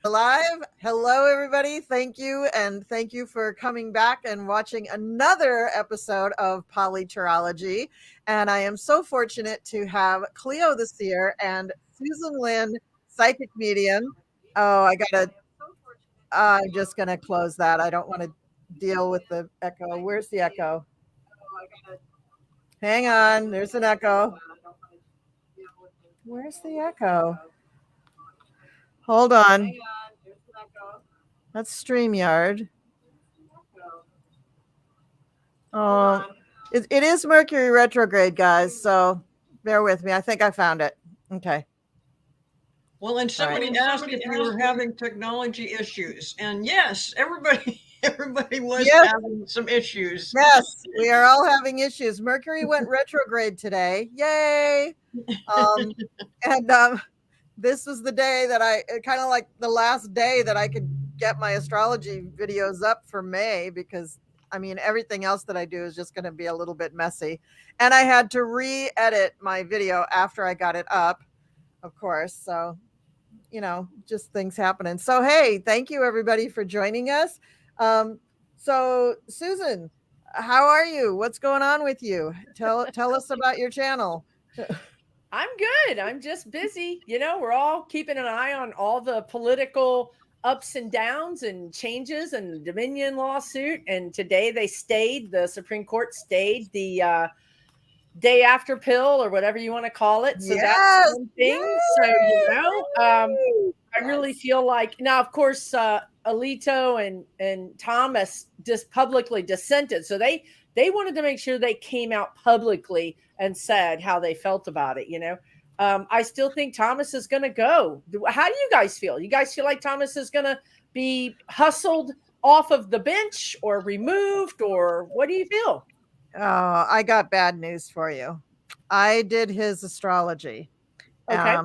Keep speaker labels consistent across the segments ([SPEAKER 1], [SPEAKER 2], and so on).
[SPEAKER 1] Live. Hello, everybody. Thank you. And thank you for coming back and watching another episode of PoliTarology. And I am so fortunate to have Cleo the Seer and Susan Lynn, psychic medium. Oh, I'm just going to close that. I don't want to deal with the echo. Where's the echo? Hang on. There's an echo. Where's the echo? Hold on. That's StreamYard. Oh, it is Mercury retrograde, guys. So bear with me. I think I found it. Okay.
[SPEAKER 2] Well, and somebody asked if we were having technology issues, and yes, everybody was having some issues.
[SPEAKER 1] Yes, we are all having issues. Mercury went retrograde today. Yay! This was the day that I kind of like the last day that I could get my astrology videos up for May, because I mean, everything else that I do is just going to be a little bit messy. And I had to re-edit my video after I got it up, of course. So, you know, just things happening. So, hey, thank you everybody for joining us. So Susan, how are you? What's going on with you? Tell us about your channel.
[SPEAKER 3] I'm good. I'm just busy. You know, we're all keeping an eye on all the political ups and downs and changes and the Dominion lawsuit. And today the Supreme Court stayed the day after pill or whatever you want to call it. So that's one thing. Yay! So, you know, I really feel like now, of course, Alito and Thomas just publicly dissented. So they wanted to make sure they came out publicly and said how they felt about it. You know, I still think Thomas is going to go. How do you guys feel? You guys feel like Thomas is going to be hustled off of the bench or removed, or what do you feel?
[SPEAKER 1] Oh, I got bad news for you. I did his astrology.
[SPEAKER 3] Okay.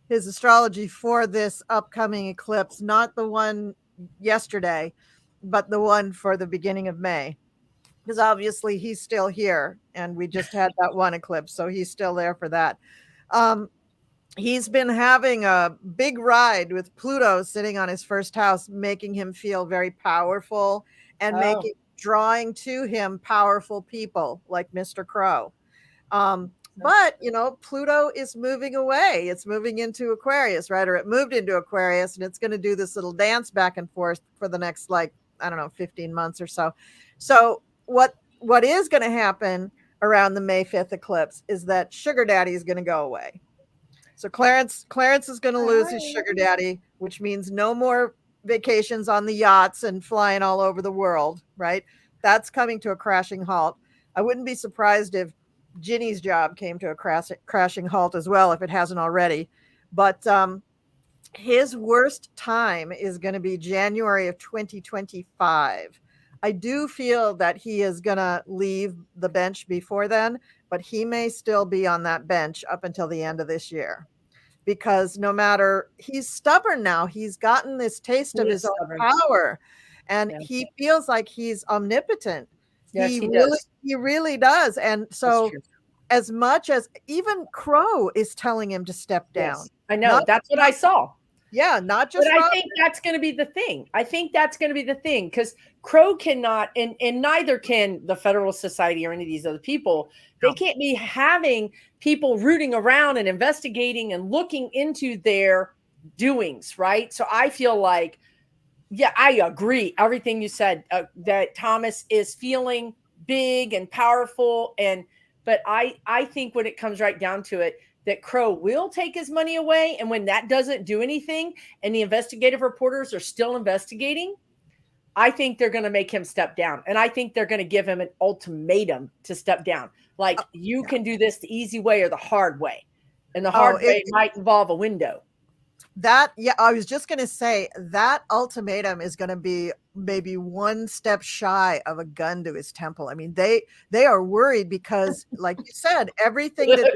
[SPEAKER 1] His astrology for this upcoming eclipse, not the one yesterday, but the one for the beginning of May. Because obviously he's still here and we just had that one eclipse. So he's still there for that. He's been having a big ride with Pluto sitting on his first house, making him feel very powerful and drawing to him powerful people like Mr. Crow. But, you know, Pluto is moving away. It's moving into Aquarius, right? Or it moved into Aquarius, and it's going to do this little dance back and forth for the next, like, I don't know, 15 months or so. So what is going to happen around the May 5th eclipse is that Sugar Daddy is going to go away. So Clarence is going to lose his Sugar Daddy, which means no more vacations on the yachts and flying all over the world, right? That's coming to a crashing halt. I wouldn't be surprised if Ginny's job came to a crashing halt as well, if it hasn't already. But his worst time is going to be January of 2025. I do feel that he is going to leave the bench before then, but he may still be on that bench up until the end of this year. Because no matter, he's stubborn now. He's gotten this taste of his own power, and he feels like he's omnipotent.
[SPEAKER 3] Yes, he does.
[SPEAKER 1] He really does. And so as much as even Crow is telling him to step down.
[SPEAKER 3] Yes, I know. That's what I saw.
[SPEAKER 1] Yeah, not just.
[SPEAKER 3] But I think that's going to be the thing. I think that's going to be the thing, because Crow cannot, and neither can the Federal Society or any of these other people. They can't be having people rooting around and investigating and looking into their doings, right? So I feel like, yeah, I agree. Everything you said, that Thomas is feeling big and powerful. But I think when it comes right down to it, that Crow will take his money away. And when that doesn't do anything and the investigative reporters are still investigating, I think they're going to make him step down. And I think they're going to give him an ultimatum to step down. Like, you can do this the easy way or the hard way. And the hard way might involve a window.
[SPEAKER 1] I was just going to say that ultimatum is going to be maybe one step shy of a gun to his temple. I mean, they are worried because, like you said, everything that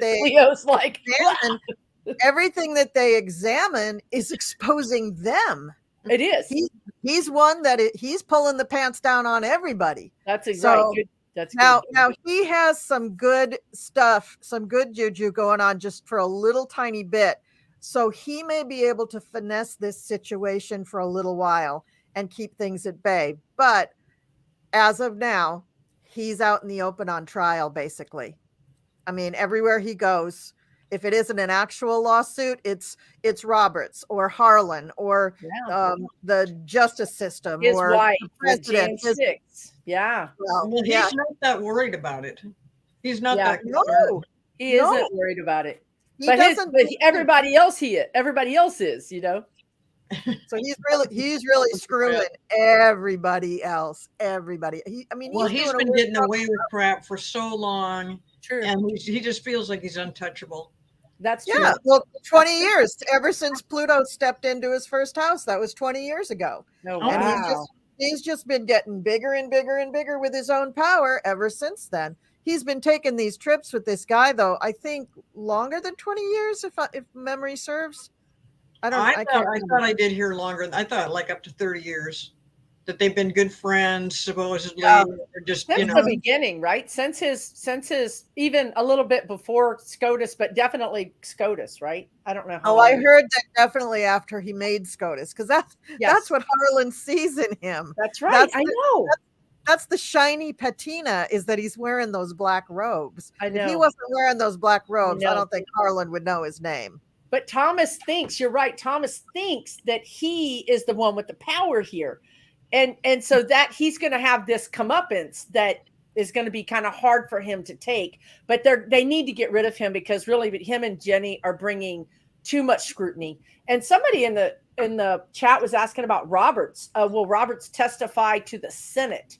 [SPEAKER 1] they examine is exposing them.
[SPEAKER 3] It is.
[SPEAKER 1] He's one that he's pulling the pants down on everybody.
[SPEAKER 3] That's exactly right. That's
[SPEAKER 1] now he has some good stuff, some good juju going on just for a little tiny bit. So he may be able to finesse this situation for a little while and keep things at bay. But as of now, he's out in the open on trial, basically. I mean, everywhere he goes, if it isn't an actual lawsuit, it's Roberts or Harlan or the justice system
[SPEAKER 3] His
[SPEAKER 1] or
[SPEAKER 3] wife,
[SPEAKER 1] the president.
[SPEAKER 3] Yeah.
[SPEAKER 2] Well, he's not that worried about it. He's not that concerned.
[SPEAKER 1] No,
[SPEAKER 3] he isn't worried about it.
[SPEAKER 1] He
[SPEAKER 3] But
[SPEAKER 1] doesn't.
[SPEAKER 3] everybody else is, you know.
[SPEAKER 1] So he's really screwing everybody else. Everybody. He's
[SPEAKER 2] been getting away with crap for so long.
[SPEAKER 3] True.
[SPEAKER 2] And he just feels like he's untouchable.
[SPEAKER 3] That's true.
[SPEAKER 1] Yeah. Well, 20 years ever since Pluto stepped into his first house. That was 20 years ago.
[SPEAKER 3] Oh,
[SPEAKER 1] and
[SPEAKER 3] wow.
[SPEAKER 1] he's just been getting bigger and bigger and bigger with his own power ever since then. He's been taking these trips with this guy, though, I think longer than 20 years, if memory serves. I thought
[SPEAKER 2] I did hear longer. I thought like up to 30 years that they've been good friends, supposedly.
[SPEAKER 3] Since the beginning, right? Since his even a little bit before SCOTUS, but definitely SCOTUS, right? I don't know.
[SPEAKER 1] I heard that definitely after he made SCOTUS, because that's what Harlan sees in him.
[SPEAKER 3] That's right. I know.
[SPEAKER 1] That's the shiny patina, is that he's wearing those black robes.
[SPEAKER 3] I know.
[SPEAKER 1] If he wasn't wearing those black robes, I don't think Harlan would know his name.
[SPEAKER 3] But Thomas thinks, you're right. Thomas thinks that he is the one with the power here. And so that he's going to have this comeuppance that is going to be kind of hard for him to take. But they need to get rid of him because really him and Jenny are bringing too much scrutiny. And somebody in the chat was asking about Roberts. Will Roberts testify to the Senate?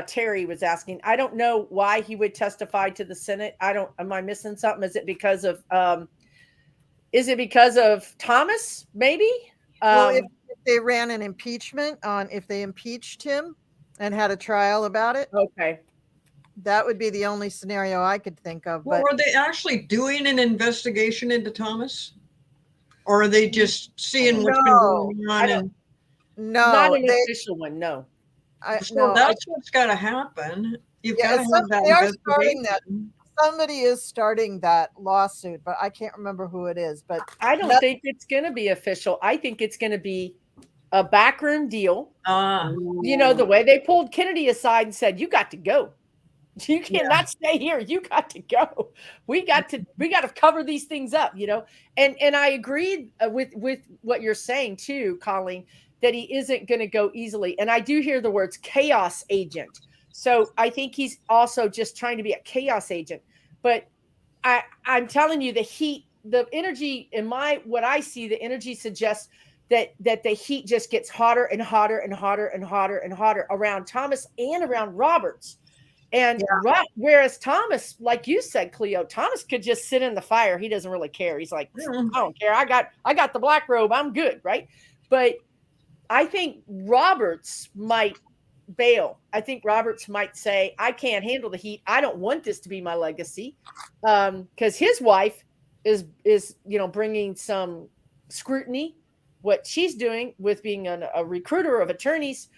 [SPEAKER 3] Terry was asking. I don't know why he would testify to the Senate. Am I missing something? Is it because of Thomas? Maybe.
[SPEAKER 1] If they ran an impeachment if they impeached him and had a trial about it.
[SPEAKER 3] Okay.
[SPEAKER 1] That would be the only scenario I could think of.
[SPEAKER 2] Well, are they actually doing an investigation into Thomas? Or are they just seeing what's been going on?
[SPEAKER 3] Not an official one, no.
[SPEAKER 2] That's what's got to happen. You've got to have that.
[SPEAKER 1] They are starting that. Somebody is starting that lawsuit, but I can't remember who it is. But
[SPEAKER 3] I don't think it's going to be official. I think it's going to be a backroom deal. You know, the way they pulled Kennedy aside and said, "You got to go. You cannot stay here. You got to go. We got to cover these things up." You know, and I agreed with what you're saying too, Colleen, that he isn't going to go easily. And I do hear the words chaos agent. So I think he's also just trying to be a chaos agent. But I'm telling you, the energy what I see, the energy suggests that the heat just gets hotter and hotter and hotter and hotter and hotter around Thomas and around Roberts. And whereas Thomas, like you said, Cleo, Thomas could just sit in the fire. He doesn't really care. He's like, I don't care. I got the black robe. I'm good. Right. But I think Roberts might bail. I think Roberts might say, I can't handle the heat. I don't want this to be my legacy. Because his wife is bringing some scrutiny, what she's doing with being a recruiter of attorneys.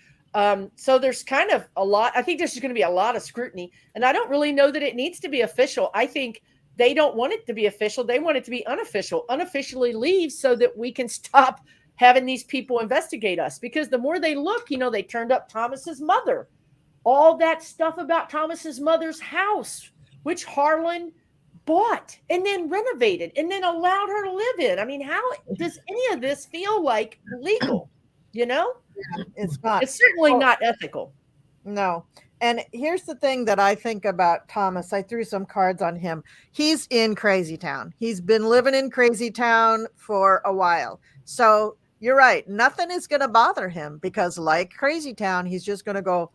[SPEAKER 3] So there's kind of a lot. I think there's going to be a lot of scrutiny. And I don't really know that it needs to be official. I think they don't want it to be official. They want it to be unofficial, unofficially leave so that we can stop having these people investigate us. Because the more they look, they turned up Thomas's mother, all that stuff about Thomas's mother's house, which Harlan bought and then renovated and then allowed her to live in. I mean, how does any of this feel like legal?
[SPEAKER 1] Yeah, it's not.
[SPEAKER 3] It's certainly not ethical.
[SPEAKER 1] No. And here's the thing that I think about Thomas. I threw some cards on him. He's in Crazy Town. He's been living in Crazy Town for a while. So you're right. Nothing is going to bother him because, like Crazy Town, he's just going to go,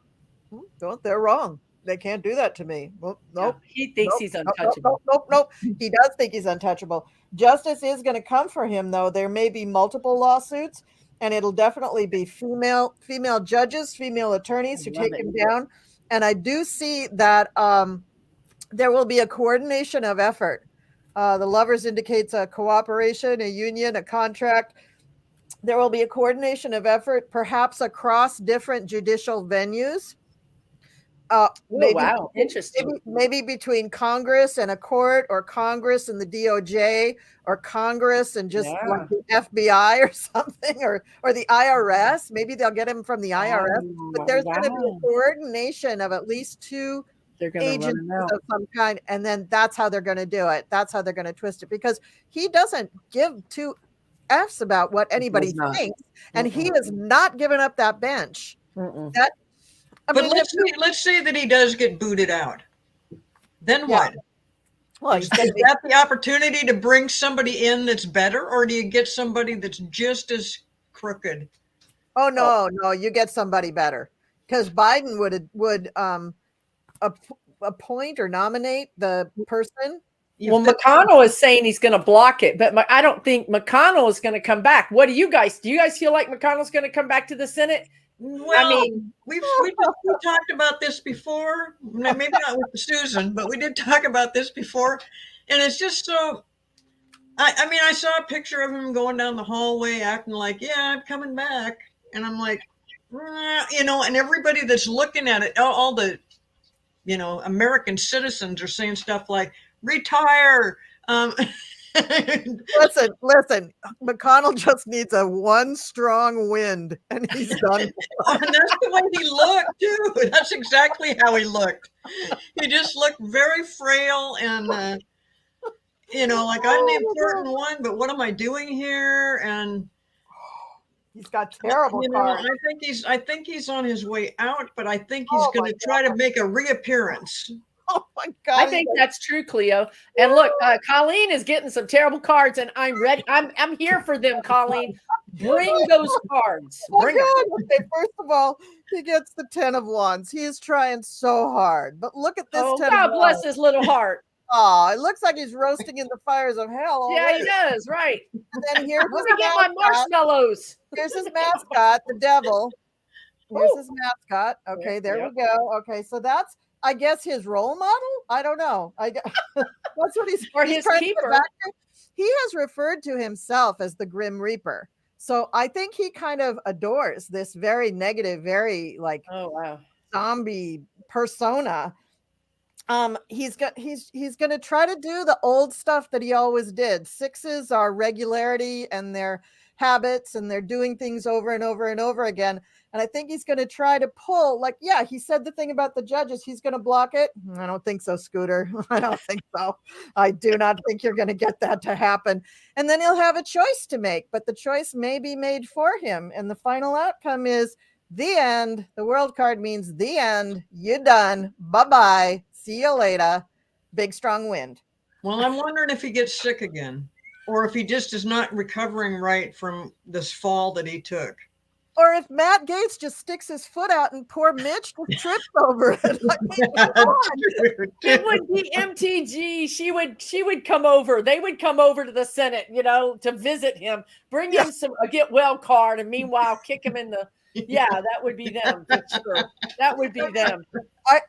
[SPEAKER 1] they're wrong. They can't do that to me. Well, nope.
[SPEAKER 3] He thinks he's untouchable.
[SPEAKER 1] Nope. He does think he's untouchable. Justice is going to come for him, though. There may be multiple lawsuits, and it'll definitely be female judges, female attorneys who take him down. And I do see that there will be a coordination of effort. The Lovers indicates a cooperation, a union, a contract. There will be a coordination of effort, perhaps across different judicial venues. Maybe,
[SPEAKER 3] wow, interesting.
[SPEAKER 1] maybe between Congress and a court, or Congress and the DOJ, or Congress and just like the FBI or something, or the IRS. Maybe they'll get him from the IRS. But there's going to be a coordination of at least two agencies of some kind, and then that's how they're going to do it. That's how they're going to twist it, because he doesn't give two F's about what anybody thinks, and he has not given up that bench. That.
[SPEAKER 2] But let's say that he does get booted out. Then what?
[SPEAKER 1] Well,
[SPEAKER 2] is that the opportunity to bring somebody in that's better, or do you get somebody that's just as crooked?
[SPEAKER 1] Oh no, you get somebody better, because Biden would appoint or nominate the person.
[SPEAKER 3] Well, McConnell is saying he's going to block it, but I don't think McConnell is going to come back. What do you guys feel like McConnell's going to come back to the Senate?
[SPEAKER 2] Well, I mean, we talked about this before. Maybe not with Susan, but we did talk about this before. And it's just so, I mean, I saw a picture of him going down the hallway acting like, yeah, I'm coming back. And I'm like, you know, and everybody that's looking at it, all the, you know, American citizens are saying stuff like, retire.
[SPEAKER 1] Listen, McConnell just needs one strong wind and he's done.
[SPEAKER 2] And that's the way he looked too. That's exactly how he looked. He just looked very frail and you know, like I'm the important one, but what am I doing here? And
[SPEAKER 1] he's got terrible cards.
[SPEAKER 2] I think he's on his way out, but I think he's going to try to make a reappearance.
[SPEAKER 1] Oh my God!
[SPEAKER 3] I think that's true, Cleo. And look, Colleen is getting some terrible cards, and I'm ready. I'm here for them, Colleen. Bring those cards. Bring them.
[SPEAKER 1] Okay, first of all, he gets the 10 of Wands. He is trying so hard, but look at this.
[SPEAKER 3] Oh, God bless his little heart.
[SPEAKER 1] Oh, it looks like he's roasting in the fires of hell already.
[SPEAKER 3] Yeah, he does. Right.
[SPEAKER 1] And then here's
[SPEAKER 3] let me get my marshmallows.
[SPEAKER 1] Here's his mascot, the devil. Here's his mascot. Okay, there we go. Okay, so that's, I guess, his role model. I don't know. That's what he's
[SPEAKER 3] his
[SPEAKER 1] trying
[SPEAKER 3] keeper.
[SPEAKER 1] To get back to. He has referred to himself as the Grim Reaper. So I think he kind of adores this very negative, very like zombie persona. He's going to try to do the old stuff that he always did. Sixes are regularity and their habits, and they're doing things over and over and over again. And I think he's going to try to pull, like, yeah, he said the thing about the judges. He's going to block it. I don't think so, Scooter. I don't think so. I do not think you're going to get that to happen. And then he'll have a choice to make, but the choice may be made for him. And the final outcome is the end. The world card means the end. You're done. Bye-bye. See you later. Big, strong wind.
[SPEAKER 2] Well, I'm wondering if he gets sick again, or if he just is not recovering right from this fall that he took.
[SPEAKER 1] Or if Matt Gaetz just sticks his foot out and poor Mitch just trips over it.
[SPEAKER 3] It would be MTG. She would come over. They would come over to the Senate, you know, to visit him, bring him a get well card, and meanwhile kick him in the. Yeah, that would be them. For sure. That would be them.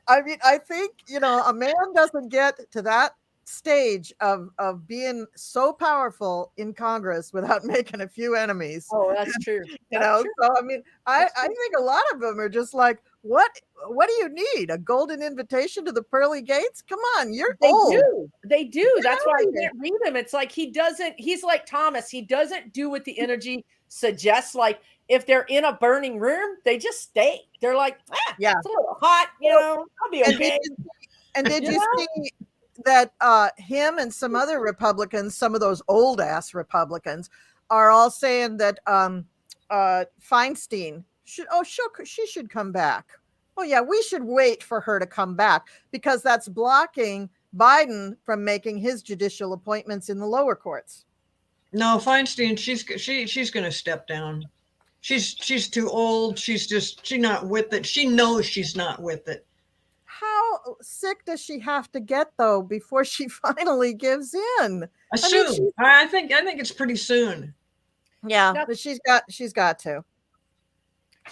[SPEAKER 1] I mean, I think, you know, a man doesn't get to that stage of being so powerful in Congress without making a few enemies.
[SPEAKER 3] Oh, that's true.
[SPEAKER 1] You know, so I mean, I think a lot of them are just like, what do you need? A golden invitation to the pearly gates? Come on, they old.
[SPEAKER 3] They do. That's why I can't read him. It's like he's like Thomas. He doesn't do what the energy suggests. Like if they're in a burning room, they just stay. They're like, it's a little hot, you know, I'll be okay.
[SPEAKER 1] And did you see that him and some other Republicans, some of those old ass Republicans, are all saying that Feinstein she should come back. Oh yeah, we should wait for her to come back because that's blocking Biden from making his judicial appointments in the lower courts.
[SPEAKER 2] No, Feinstein, she's going to step down. She's too old. She's not with it. She knows she's not with it.
[SPEAKER 1] How sick does she have to get though before she finally gives in?
[SPEAKER 2] Soon. I think it's pretty soon.
[SPEAKER 1] Yeah, but she's got to. She's got to.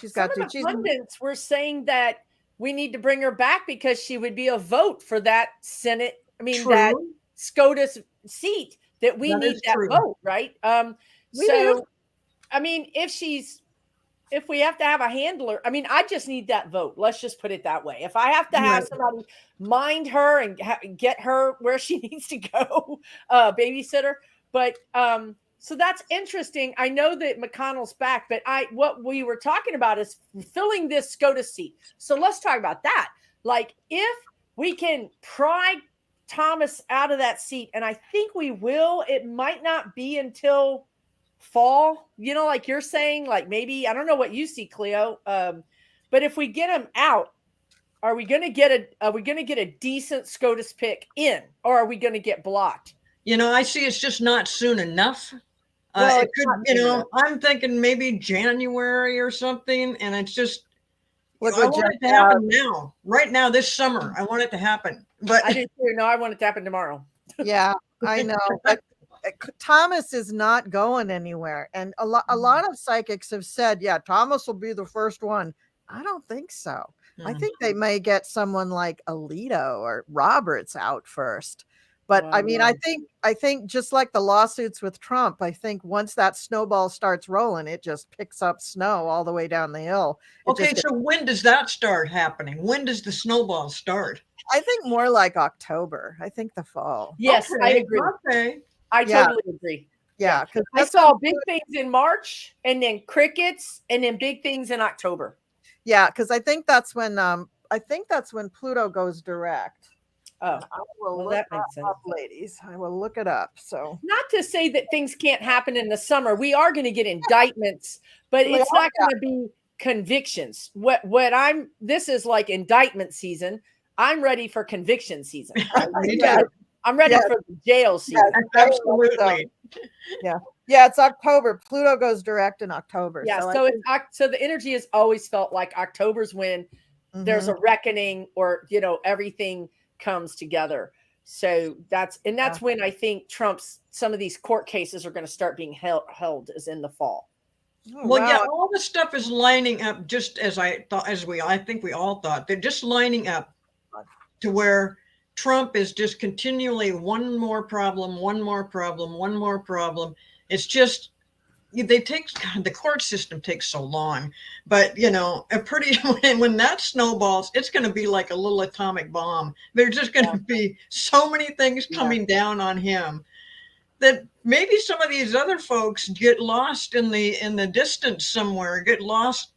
[SPEAKER 3] The pundits were saying that we need to bring her back because she would be a vote for that Senate. I mean, that SCOTUS seat that we need that vote, right? So, I mean, if she's if we have to have a handler, I mean, I just need that vote. Let's just put it that way. If I have to have somebody mind her and get her where she needs to go, babysitter. But so that's interesting. I know that McConnell's back, but what we were talking about is filling this SCOTUS seat. So let's talk about that. Like, if we can pry Thomas out of that seat, and I think we will, it might not be until fall, like you're saying, like maybe, I don't know what you see, Cleo. But if we get him out, are we going to get a decent SCOTUS pick in, or are we going to get blocked?
[SPEAKER 2] I see it's just not soon enough.
[SPEAKER 3] Well,
[SPEAKER 2] it could, I'm thinking maybe January or something, and it's just, I want it to happen now, right now, this summer. I want it to happen. But
[SPEAKER 3] I do too. No, I want it to happen tomorrow.
[SPEAKER 1] Yeah, I know. But Thomas is not going anywhere. And a lot of psychics have said, yeah, Thomas will be the first one. I don't think so. I think they may get someone like Alito or Roberts out first. But I mean, I think just like the lawsuits with Trump, I think once that snowball starts rolling, it just picks up snow all the way down the hill.
[SPEAKER 2] Okay, so when does that start happening? When does the snowball start?
[SPEAKER 1] I think more like October. I think the fall.
[SPEAKER 3] Yes, I agree.
[SPEAKER 2] Okay.
[SPEAKER 3] I totally agree.
[SPEAKER 1] Yeah, because
[SPEAKER 3] I saw big things in March, and then crickets, and then big things in October.
[SPEAKER 1] Yeah, because I think that's when Pluto goes direct.
[SPEAKER 3] Oh,
[SPEAKER 1] that makes sense, ladies. I will look it up. So,
[SPEAKER 3] not to say that things can't happen in the summer. We are going to get indictments, but it's not going to be convictions. This is like indictment season. I'm ready for conviction season. I'm ready for the jail season.
[SPEAKER 2] Absolutely.
[SPEAKER 1] Yeah, it's October. Pluto goes direct in October.
[SPEAKER 3] Yeah, so the energy has always felt like October's when there's a reckoning, or everything comes together. So that's when I think some of these court cases are going to start being held is in the fall.
[SPEAKER 2] All the stuff is lining up just as I think we all thought. They're just lining up to where Trump is just continually one more problem. It's just the court system takes so long, but when that snowballs, it's going to be like a little atomic bomb. There's just going to be so many things coming down on him that maybe some of these other folks get lost in the distance somewhere, get lost,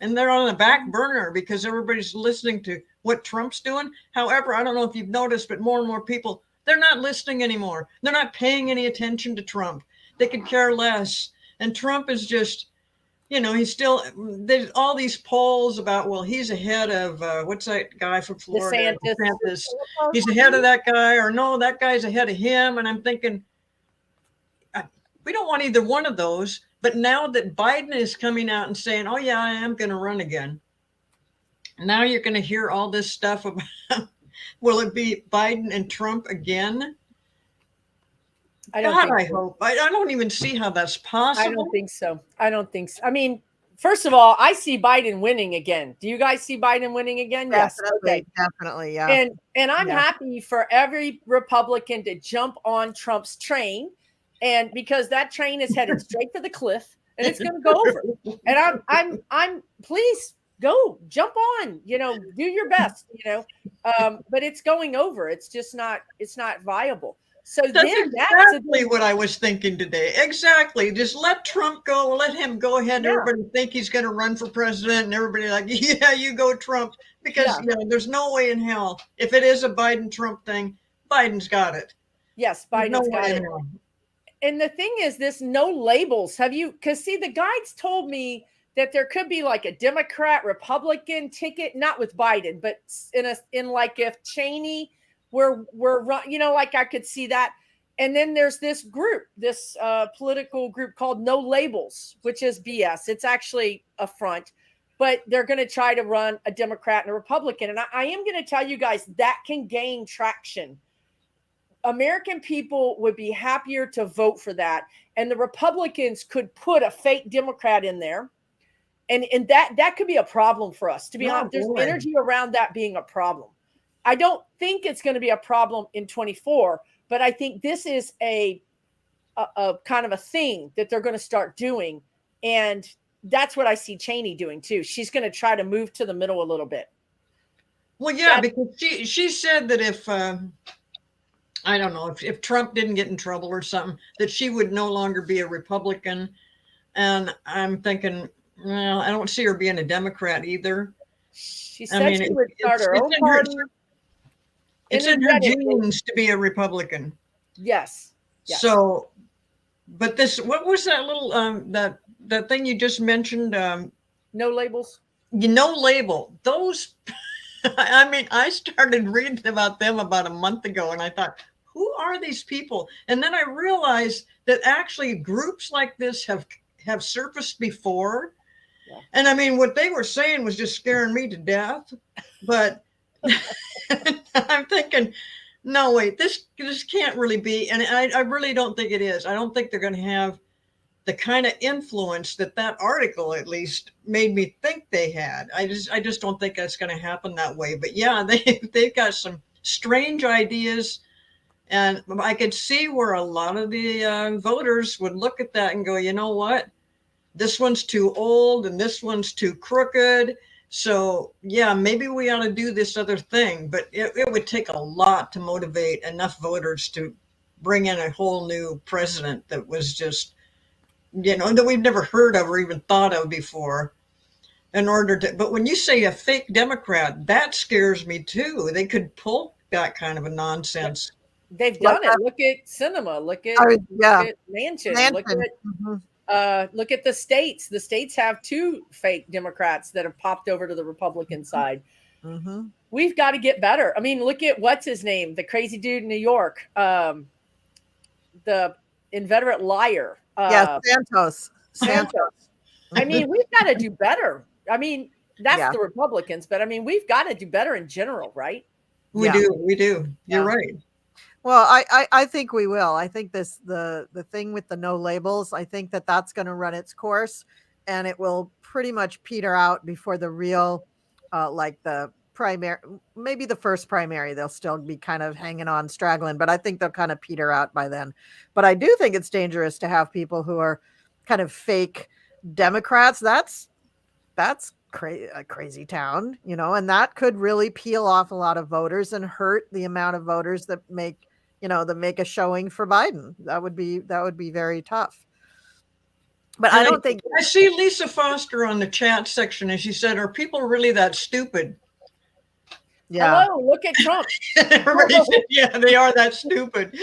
[SPEAKER 2] and they're on the back burner because everybody's listening to what Trump's doing. However, I don't know if you've noticed, but more and more people, they're not listening anymore. They're not paying any attention to Trump. They could care less. And Trump is just, he's still, there's all these polls about, well, he's ahead of, what's that guy from Florida? DeSantis. He's ahead of that guy, or no, that guy's ahead of him. And I'm thinking, we don't want either one of those. But now that Biden is coming out and saying, oh, yeah, I am going to run again. Now you're going to hear all this stuff about, will it be Biden and Trump again? I hope. I don't even see how that's possible.
[SPEAKER 3] I don't think so. I mean, first of all, I see Biden winning again. Do you guys see Biden winning again?
[SPEAKER 1] Definitely, definitely, yeah.
[SPEAKER 3] And I'm happy for every Republican to jump on Trump's train, and because that train is headed straight for the cliff, and it's going to go over. And I'm please go jump on. Do your best. But it's going over. It's just not. It's not viable. So
[SPEAKER 2] that's exactly what I was thinking today. Exactly. Just let Trump go. Let him go ahead. Yeah. Everybody think he's going to run for president, and everybody like, yeah, you go Trump. Because there's no way in hell. If it is a Biden-Trump thing, Biden's got it.
[SPEAKER 3] Yes, Biden's got it. And the thing is, this no labels. Because see, the guides told me that there could be like a Democrat, Republican ticket, not with Biden, but in like if Cheney we're like I could see that. And then there's this group, this political group called No Labels, which is BS. It's actually a front, but they're going to try to run a Democrat and a Republican. And I am going to tell you guys that can gain traction. American people would be happier to vote for that. And the Republicans could put a fake Democrat in there. And that could be a problem for us, to be honest. There's energy around that being a problem. I don't think it's going to be a problem in 24, but I think this is a kind of a thing that they're going to start doing. And that's what I see Cheney doing too. She's going to try to move to the middle a little bit.
[SPEAKER 2] Well, yeah, because she said that if I don't know, if Trump didn't get in trouble or something, that she would no longer be a Republican. And I'm thinking, well, I don't see her being a Democrat either.
[SPEAKER 3] She said she would start her own party.
[SPEAKER 2] It's in her genes to be a Republican.
[SPEAKER 3] Yes.
[SPEAKER 2] So, but this, what was that little that thing you just mentioned?
[SPEAKER 3] No labels.
[SPEAKER 2] No label. Those. I mean, I started reading about them about a month ago, and I thought, who are these people? And then I realized that actually groups like this have surfaced before. Yeah. And I mean, what they were saying was just scaring me to death. But I'm thinking, no, wait, this can't really be. And I really don't think it is. I don't think they're going to have the kind of influence that article at least made me think they had. I just don't think that's going to happen that way. But yeah, they've got some strange ideas. And I could see where a lot of the voters would look at that and go, you know what? This one's too old and this one's too crooked. So yeah, maybe we ought to do this other thing. But it would take a lot to motivate enough voters to bring in a whole new president that was just, that we've never heard of or even thought of before. But when you say a fake Democrat, that scares me too. They could pull that kind of a nonsense.
[SPEAKER 3] They've done it. Look at Sinema. Look at Manchin. Look at the states. The states have 2 fake Democrats that have popped over to the Republican side. Mm-hmm. We've got to get better. I mean, look at what's his name, the crazy dude in New York, the inveterate liar.
[SPEAKER 1] Santos.
[SPEAKER 3] I mean, we've got to do better. I mean, that's the Republicans, but I mean, we've got to do better in general, right?
[SPEAKER 2] We do. You're right.
[SPEAKER 1] Well, I think we will. I think the thing with the no labels, I think that's going to run its course, and it will pretty much peter out before the real, like the primary, maybe the first primary, they'll still be kind of hanging on, straggling, but I think they'll kind of peter out by then. But I do think it's dangerous to have people who are kind of fake Democrats. That's a crazy town, and that could really peel off a lot of voters and hurt the amount of voters that make a showing for Biden. That would be very tough. But I don't think
[SPEAKER 2] I see Lisa Foster on the chat section, and she said, "Are people really that stupid?"
[SPEAKER 3] Yeah. Hello, look at Trump.
[SPEAKER 2] Yeah, they are that stupid.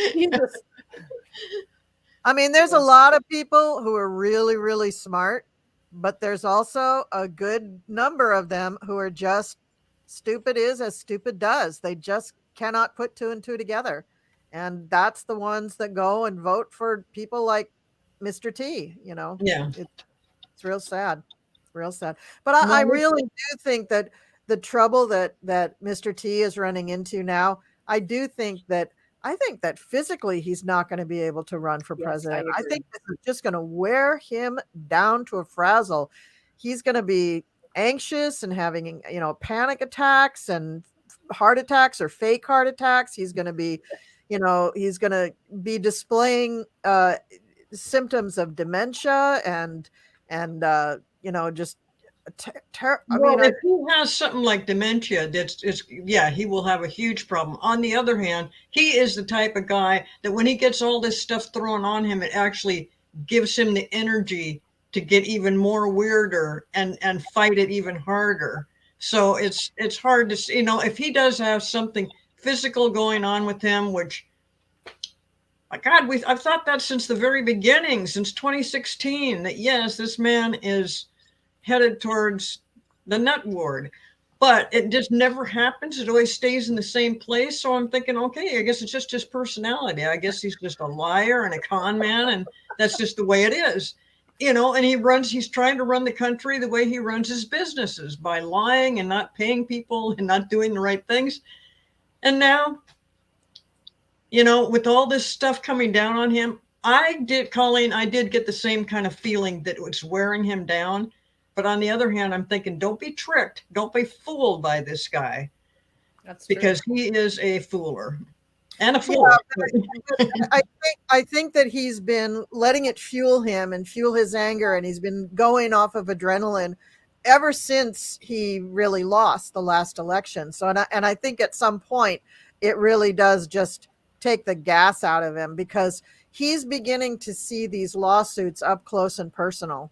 [SPEAKER 1] I mean, there's a lot of people who are really, really smart, but there's also a good number of them who are just stupid is as stupid does. They just cannot put 2 and 2 together. And that's the ones that go and vote for people like Mr. T,
[SPEAKER 2] Yeah.
[SPEAKER 1] It's real sad. Real sad. But I really do think that the trouble that Mr. T is running into now, I think that physically he's not going to be able to run for president. I think this is just going to wear him down to a frazzle. He's going to be anxious and having, panic attacks and heart attacks or fake heart attacks. He's going to be, he's going to be displaying symptoms of dementia and just
[SPEAKER 2] if he has something like dementia, he will have a huge problem. On the other hand, he is the type of guy that when he gets all this stuff thrown on him, it actually gives him the energy to get even more weirder and fight it even harder. So it's hard to see, if he does have something physical going on with him, which, my God, I've thought that since the very beginning, since 2016, that yes, this man is headed towards the nut ward, but it just never happens. It always stays in the same place. So I'm thinking, okay, I guess it's just his personality. I guess he's just a liar and a con man, and that's just the way it is, and he's trying to run the country the way he runs his businesses, by lying and not paying people and not doing the right things. And now, with all this stuff coming down on him, I did get the same kind of feeling that it was wearing him down. But on the other hand, I'm thinking, don't be tricked. Don't be fooled by this guy. That's because he is a fooler. And a fool.
[SPEAKER 1] I think that he's been letting it fuel him and fuel his anger, and he's been going off of adrenaline ever since he really lost the last election. So, and I think at some point it really does just take the gas out of him, because he's beginning to see these lawsuits up close and personal.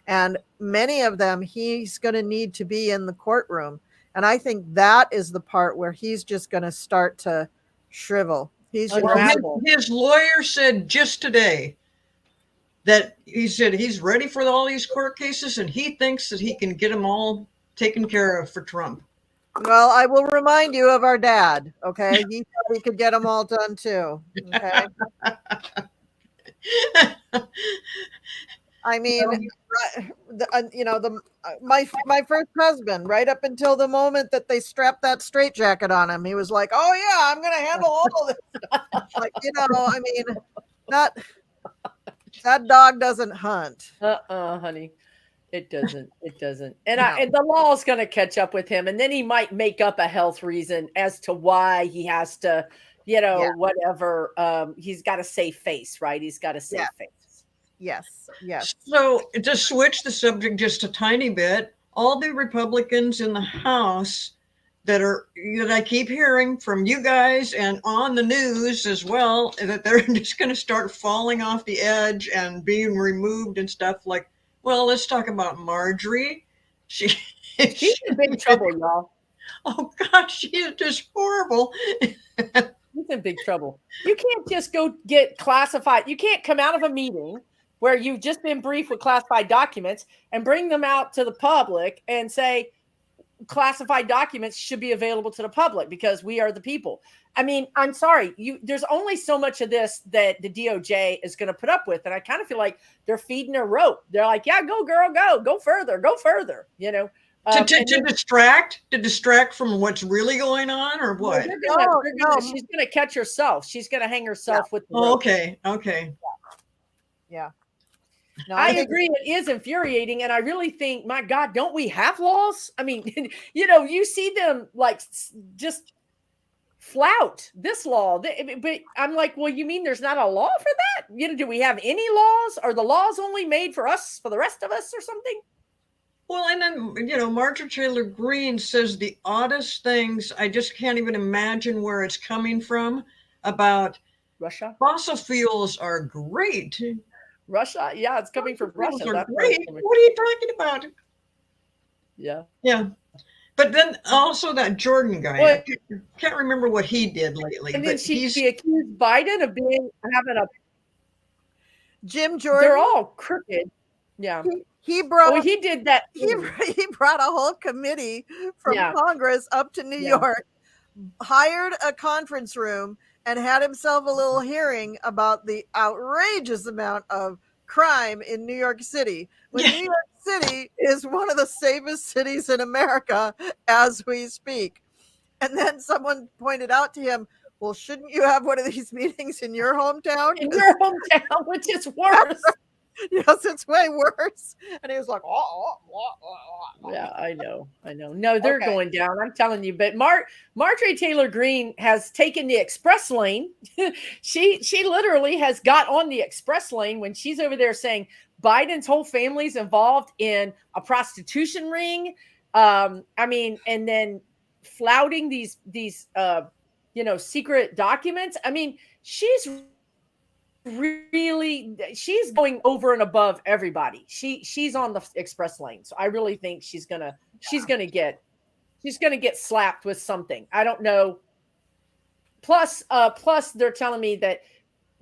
[SPEAKER 1] And many of them, he's going to need to be in the courtroom. And I think that is the part where he's just going to start to shrivel. His
[SPEAKER 2] lawyer said just today that he said he's ready for all these court cases, and he thinks that he can get them all taken care of for Trump.
[SPEAKER 1] Well, I will remind you of our dad. Okay, he thought he could get them all done too. Okay. I mean, my first husband, right up until the moment that they strapped that straitjacket on him, he was like, "Oh yeah, I'm going to handle all of this." Like, I mean, that dog doesn't hunt.
[SPEAKER 3] Honey, it doesn't. It doesn't. And and the law is going to catch up with him, and then he might make up a health reason as to why he has to, whatever. He's got a safe face, right? He's got a safe face.
[SPEAKER 1] Yes.
[SPEAKER 2] So to switch the subject just a tiny bit, all the Republicans in the House that I keep hearing from you guys and on the news as well, that they're just going to start falling off the edge and being removed and stuff. Like, well, let's talk about Marjorie. She's
[SPEAKER 3] in big trouble, y'all.
[SPEAKER 2] Oh God, she is just horrible.
[SPEAKER 3] She's in big trouble. You can't just go get classified. You can't come out of a meeting where you've just been briefed with classified documents and bring them out to the public and say classified documents should be available to the public because we are the people. I mean, I'm sorry, there's only so much of this that the DOJ is going to put up with. And I kind of feel like they're feeding a rope. They're like, yeah, go girl, go further,
[SPEAKER 2] to distract from what's really going on, or what?
[SPEAKER 3] She's going to catch herself. She's going to hang herself with the rope.
[SPEAKER 2] Okay.
[SPEAKER 1] Yeah.
[SPEAKER 3] No, I agree. It is infuriating. And I really think, my God, don't we have laws? I mean, you see them like just flout this law. But I'm like, well, you mean there's not a law for that? Do we have any laws? Are the laws only made for us, for the rest of us or something?
[SPEAKER 2] Well, and then, Marjorie Taylor Greene says the oddest things. I just can't even imagine where it's coming from about
[SPEAKER 3] Russia.
[SPEAKER 2] Fossil fuels are great.
[SPEAKER 3] Russia? Yeah, it's coming from Russia.
[SPEAKER 2] That's great. What are you talking about? Yeah. But then also that Jordan guy, I can't remember what he did lately.
[SPEAKER 3] And then she accused Biden of having a
[SPEAKER 1] Jim Jordan.
[SPEAKER 3] They're all crooked. Yeah.
[SPEAKER 1] He brought.
[SPEAKER 3] He did that.
[SPEAKER 1] He brought a whole committee from Congress up to New York, hired a conference room, and had himself a little hearing about the outrageous amount of crime in New York City. When New York City is one of the safest cities in America as we speak. And then someone pointed out to him, well, shouldn't you have one of these meetings in your hometown?
[SPEAKER 3] In your hometown, which is worse.
[SPEAKER 1] Yes, it's way worse. And he was like,
[SPEAKER 3] Yeah, I know. No, they're going down. I'm telling you. But Marjorie Taylor Greene has taken the express lane. she literally has got on the express lane when she's over there saying Biden's whole family's involved in a prostitution ring. And then flouting these secret documents. I mean, she's going over and above everybody. She's on the express lane. So I really think she's gonna get slapped with something. I don't know. Plus they're telling me that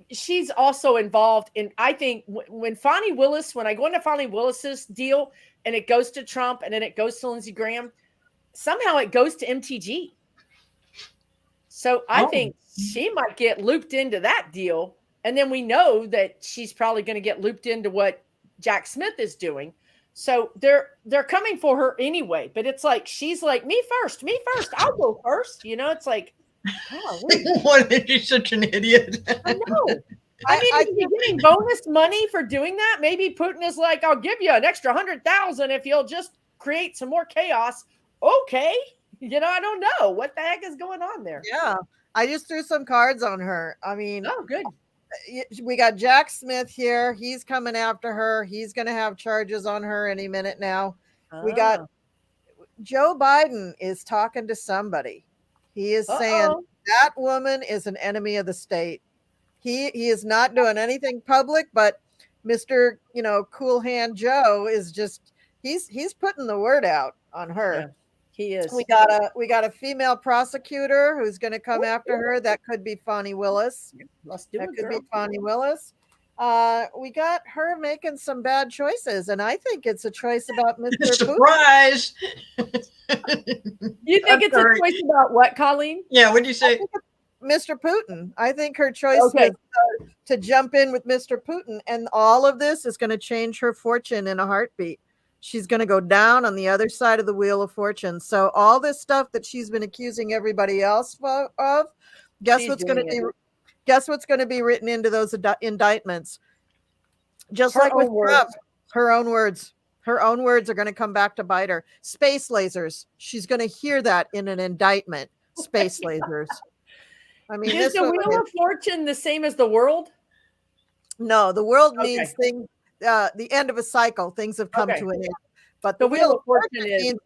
[SPEAKER 3] she's also involved in, I think when I go into Fani Willis's deal and it goes to Trump and then it goes to Lindsey Graham, somehow it goes to MTG. So I think she might get looped into that deal. And then we know that she's probably going to get looped into what Jack Smith is doing. So they're coming for her anyway. But it's like, she's like, me first. I'll go first. It's like,
[SPEAKER 2] what? She's such an idiot.
[SPEAKER 3] I know. If you're getting bonus money for doing that, maybe Putin is like, I'll give you an extra 100,000 if you'll just create some more chaos. Okay. I don't know what the heck is going on there.
[SPEAKER 1] Yeah. I just threw some cards on her. I mean,
[SPEAKER 3] Oh, good.
[SPEAKER 1] we got Jack Smith here. He's coming after her. He's going to have charges on her any minute now. We got Joe Biden is talking to somebody. He is saying that woman is an enemy of the state. He is not doing anything public, but Mr. Cool Hand Joe is just he's putting the word out on her.
[SPEAKER 3] Yeah, he is.
[SPEAKER 1] We got a female prosecutor who's going to come after her. That could be Fonnie Willis.
[SPEAKER 3] Let's do
[SPEAKER 1] That
[SPEAKER 3] it,
[SPEAKER 1] could
[SPEAKER 3] girl.
[SPEAKER 1] be Fonnie Willis. We got her making some bad choices, and I think it's a choice about Mr. Putin.
[SPEAKER 2] Surprise!
[SPEAKER 3] You think it's a choice about what, Colleen?
[SPEAKER 2] Yeah, what'd you say?
[SPEAKER 1] Mr. Putin. I think her choice was to jump in with Mr. Putin, and all of this is going to change her fortune in a heartbeat. She's going to go down on the other side of the wheel of fortune. So all this stuff that she's been accusing everybody else of, guess what's going to be written into those indictments? Just like with Trump, her own words. Her own words are going to come back to bite her. Space lasers. She's going to hear that in an indictment. Space lasers. I mean,
[SPEAKER 3] is the wheel of fortune the same as the world?
[SPEAKER 1] No, the world means the end of a cycle. Things have come to an end. But the wheel of fortune means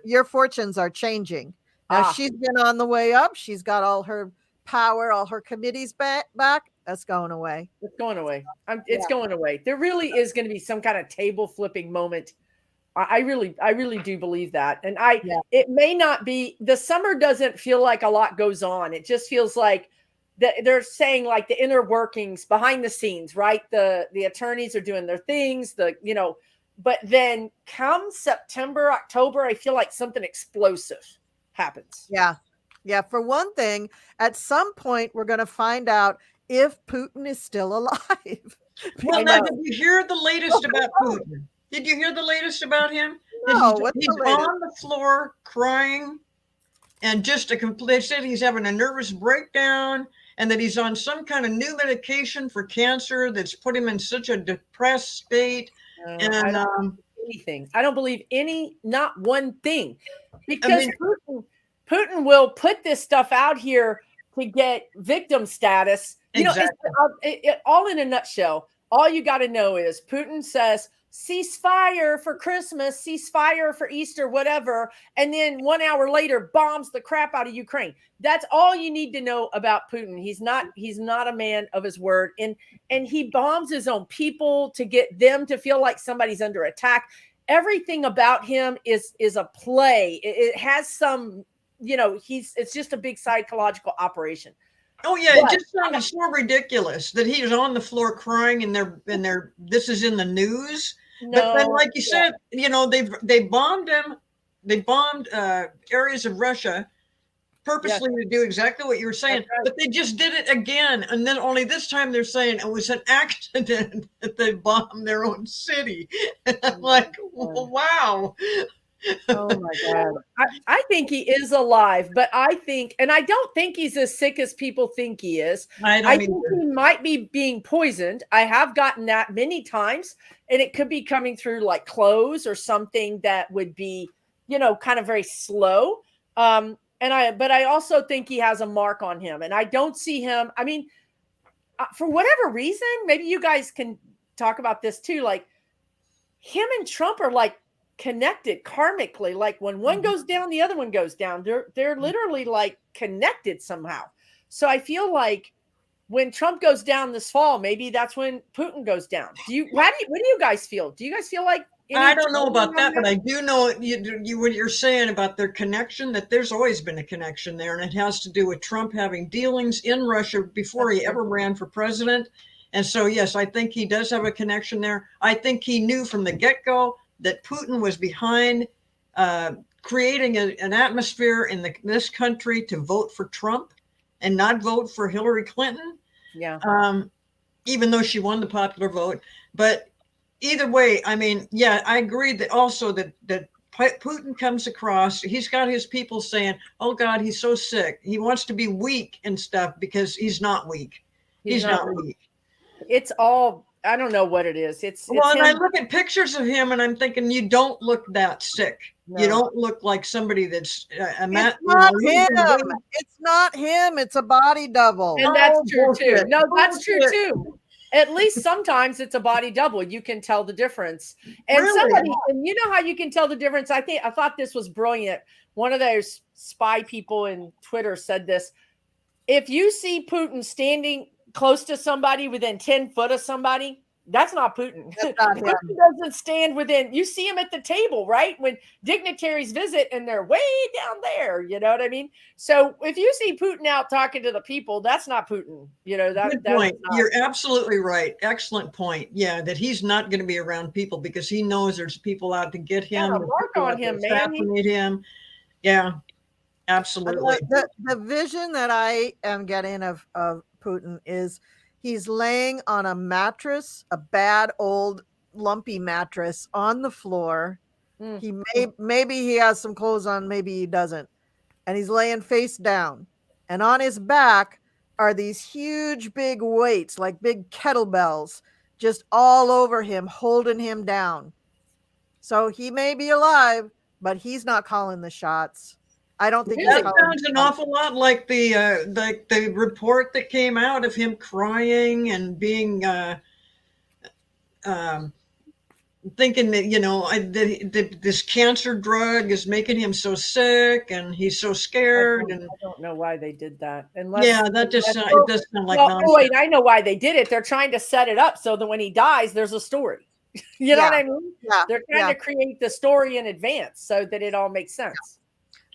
[SPEAKER 1] your fortunes are changing. Now she's been on the way up. She's got all her power, all her committees back. That's going away.
[SPEAKER 3] It's going away. It's going away. There really is going to be some kind of table flipping moment. I really do believe that. And it may not be, the summer doesn't feel like a lot goes on. It just feels like they're saying like the inner workings behind the scenes, right? The attorneys are doing their things, but then come September, October, I feel like something explosive happens.
[SPEAKER 1] Yeah. Yeah. For one thing, at some point, we're going to find out if Putin is still alive.
[SPEAKER 2] Well, now, did you hear the latest about Putin? Did you hear the latest about him?
[SPEAKER 1] No,
[SPEAKER 2] he's on the floor crying and just they said he's having a nervous breakdown and that he's on some kind of new medication for cancer that's put him in such a depressed state. And
[SPEAKER 3] I don't believe anything. I don't believe not one thing, because Putin will put this stuff out here to get victim status.
[SPEAKER 2] Exactly.
[SPEAKER 3] All in a nutshell. All you got to know is Putin says, ceasefire for Christmas, ceasefire for Easter, whatever. And then 1 hour later, bombs the crap out of Ukraine. That's all you need to know about Putin. He's not a man of his word. And he bombs his own people to get them to feel like somebody's under attack. Everything about him is a play. It has some, it's just a big psychological operation.
[SPEAKER 2] Oh yeah, it just sounded so ridiculous that he was on the floor crying and this is in the news. No, but then, like you said, they bombed him. They bombed areas of Russia purposely to do exactly what you were saying. Right. But they just did it again, and then only this time they're saying it was an accident that they bombed their own city. And I'm like, wow.
[SPEAKER 3] Oh my God. I think he is alive, but I don't think he's as sick as people think he is. I think he might be being poisoned. I have gotten that many times, and it could be coming through like clothes or something that would be, kind of very slow. But I also think he has a mark on him, and I don't see him. I mean, for whatever reason, maybe you guys can talk about this too. Like him and Trump are like connected karmically. Like when one goes down, the other one goes down. They're literally like connected somehow. So I feel like when Trump goes down this fall, maybe that's when Putin goes down. What do you guys feel? Do you guys feel like
[SPEAKER 2] I don't know about that, but I do know what you're saying about their connection, that there's always been a connection there, and it has to do with Trump having dealings in Russia before he ever ran for president. And so, yes, I think he does have a connection there. I think he knew from the get-go that Putin was behind creating an atmosphere in this country to vote for Trump and not vote for Hillary Clinton.
[SPEAKER 3] Yeah.
[SPEAKER 2] Even though she won the popular vote. But either way, I mean, yeah, I agree that also that Putin comes across, he's got his people saying, oh God, he's so sick. He wants to be weak and stuff because he's not weak. He's not weak.
[SPEAKER 3] It's all I don't know what it is. It's
[SPEAKER 2] Well, and I
[SPEAKER 3] him.
[SPEAKER 2] look at pictures of him and I'm thinking, you don't look that sick. You
[SPEAKER 3] No.
[SPEAKER 2] don't look like somebody that's
[SPEAKER 1] It's not him. It's not him. It's a body double.
[SPEAKER 3] And that's
[SPEAKER 2] Oh,
[SPEAKER 3] true too.
[SPEAKER 2] bullshit.
[SPEAKER 3] No, that's true
[SPEAKER 2] Bullshit.
[SPEAKER 3] too. At least sometimes it's a body double. You can tell the difference. And
[SPEAKER 2] Really?
[SPEAKER 3] somebody, and you know how you can tell the difference? I thought this was brilliant. One of those spy people in Twitter said this. If you see Putin standing close to somebody within 10 foot of somebody, that's not Putin.
[SPEAKER 1] That's not him.
[SPEAKER 3] Putin doesn't stand within, you see him at the table, right? When dignitaries visit and they're way down there, you know what I mean? So if you see Putin out talking to the people, that's not Putin. You know,
[SPEAKER 2] Good point. You're absolutely right. Excellent point. Yeah, that he's not going to be around people because he knows there's people out to get him.
[SPEAKER 3] Yeah, mark on him, man.
[SPEAKER 2] Assassinate him. Yeah, absolutely.
[SPEAKER 1] The vision that I am getting of Putin is he's laying on a mattress, a bad old lumpy mattress on the floor. He maybe he has some clothes on, maybe he doesn't. And he's laying face down. And on his back are these huge big weights, like big kettlebells, just all over him, holding him down. So he may be alive, but he's not calling the shots. I don't think
[SPEAKER 2] that sounds an awful lot like the report that came out of him crying and being thinking that, you know, this cancer drug is making him so sick and he's so scared. I
[SPEAKER 3] don't know why they did that.
[SPEAKER 2] It does sound like nonsense.
[SPEAKER 3] Oh, wait, I know why they did it. They're trying to set it up so that when he dies, there's a story. You know what I mean?
[SPEAKER 1] Yeah.
[SPEAKER 3] They're trying to create the story in advance so that it all makes sense.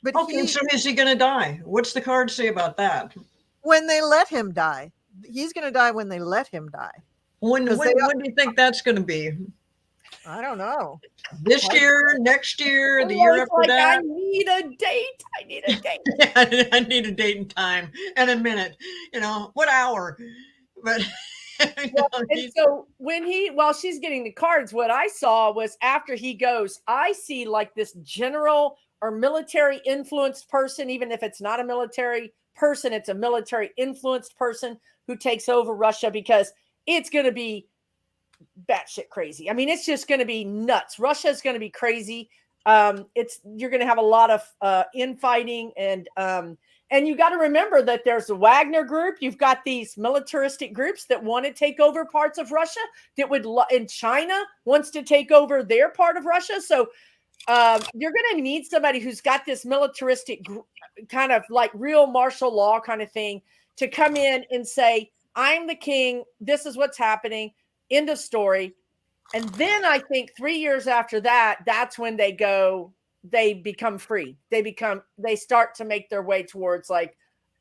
[SPEAKER 1] But
[SPEAKER 2] okay, so is he going to die? What's the card say about that?
[SPEAKER 1] When they let him die. He's going to die when they let him die.
[SPEAKER 2] When do you think that's going to be?
[SPEAKER 1] I don't know.
[SPEAKER 2] This year, next year, the year after that?
[SPEAKER 3] I need a date. I need a date.
[SPEAKER 2] I need a date and time and a minute. You know, what hour? But
[SPEAKER 3] and so while she's getting the cards, what I saw was after he goes, I see like this general or military influenced person, even if it's not a military person, it's a military influenced person who takes over Russia because it's going to be batshit crazy. I mean, it's just going to be nuts. Russia's going to be crazy. You're going to have a lot of infighting and you got to remember that there's a Wagner group. You've got these militaristic groups that want to take over parts of Russia and China wants to take over their part of Russia. So you're going to need somebody who's got this militaristic kind of like real martial law kind of thing to come in and say, I'm the king. This is what's happening. End of story. And then I think 3 years after that, that's when they become free. They start to make their way towards like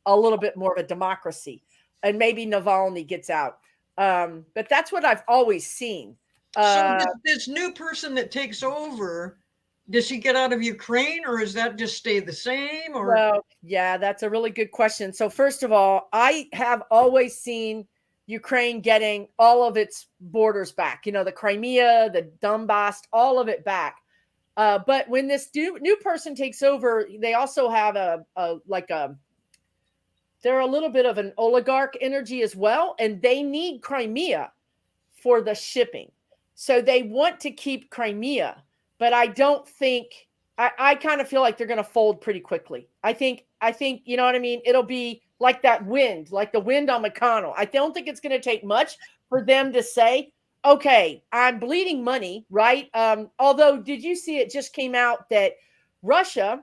[SPEAKER 3] a little bit more of a democracy. And maybe Navalny gets out. But that's what I've always seen.
[SPEAKER 2] So this new person that takes over, does he get out of Ukraine or does that just stay the same? Or
[SPEAKER 3] well, yeah, that's a really good question. So first of all, I have always seen Ukraine getting all of its borders back. You know, the Crimea, the Donbass, all of it back. But when this new person takes over, they also have they're a little bit of an oligarch energy as well. And they need Crimea for the shipping. So they want to keep Crimea. But I don't think I kind of feel like they're going to fold pretty quickly. I think, you know what I mean? It'll be like that wind, like the wind on McConnell. I don't think it's going to take much for them to say, okay, I'm bleeding money, right? Although, did you see it just came out that Russia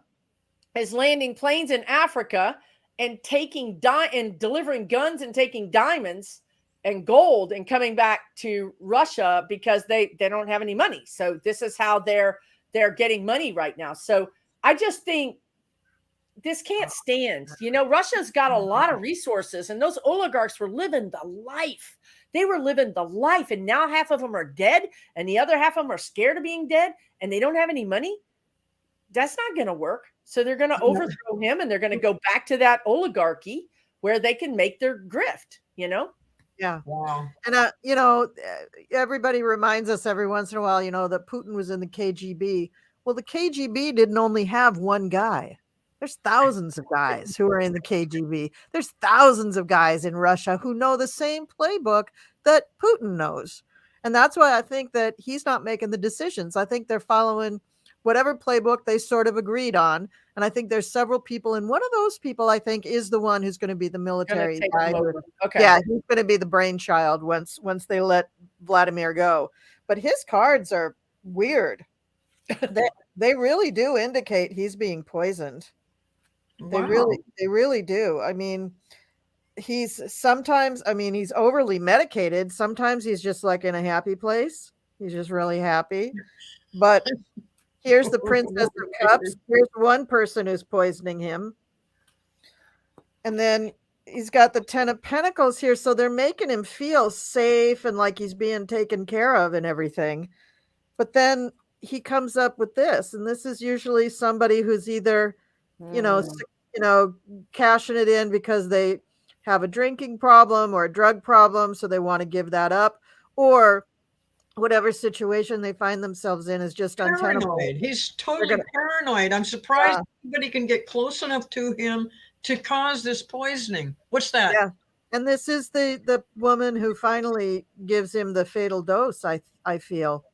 [SPEAKER 3] is landing planes in Africa and and delivering guns and taking diamonds and gold and coming back to Russia because they don't have any money. So this is how they're getting money right now. So I just think this can't stand. You know, Russia's got a lot of resources and those oligarchs were living the life. They were living the life and now half of them are dead and the other half of them are scared of being dead and they don't have any money. That's not going to work. So they're going to overthrow him and they're going to go back to that oligarchy where they can make their grift, you know?
[SPEAKER 1] Yeah.
[SPEAKER 2] Wow.
[SPEAKER 1] And, you know, everybody reminds us every once in a while, you know, that Putin was in the KGB. Well, the KGB didn't only have one guy. There's thousands of guys who are in the KGB. There's thousands of guys in Russia who know the same playbook that Putin knows. And that's why I think that he's not making the decisions. I think they're following whatever playbook they sort of agreed on. And I think there's several people, and one of those people, I think, is the one who's going to be the military guy.
[SPEAKER 3] Okay.
[SPEAKER 1] Yeah, he's going to be the brainchild once they let Vladimir go. But his cards are weird. They really do indicate he's being poisoned.
[SPEAKER 2] Wow.
[SPEAKER 1] They really do. I mean, he's overly medicated. Sometimes he's just like in a happy place. He's just really happy. But here's the Princess of Cups. Here's one person who's poisoning him. And then he's got the 10 of Pentacles here. So they're making him feel safe and like he's being taken care of and everything. But then he comes up with this. And this is usually somebody who's either, cashing it in because they have a drinking problem or a drug problem. So they want to give that up. Or whatever situation they find themselves in is just untenable.
[SPEAKER 2] He's totally paranoid. I'm surprised anybody can get close enough to him to cause this poisoning. What's that?
[SPEAKER 1] Yeah. And this is the woman who finally gives him the fatal dose, I feel.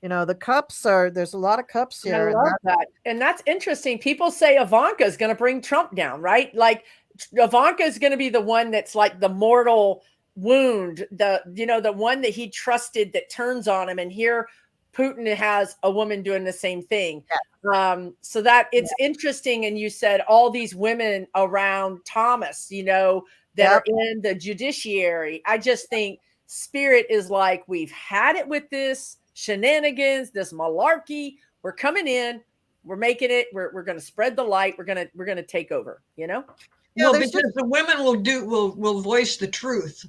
[SPEAKER 1] The cups there's a lot of cups here.
[SPEAKER 3] I love that. And that's interesting. People say Ivanka is going to bring Trump down, right? Like Ivanka is going to be the one that's like the mortal wound, the one that he trusted that turns on him. And here Putin has a woman doing the same thing. Yeah. So that it's interesting. And you said all these women around Thomas, that are in the judiciary. I just think Spirit is like, we've had it with this shenanigans, this malarkey. We're coming in, we're making it, we're going to spread the light. We're going to take over,
[SPEAKER 2] Well, because the women will voice the truth.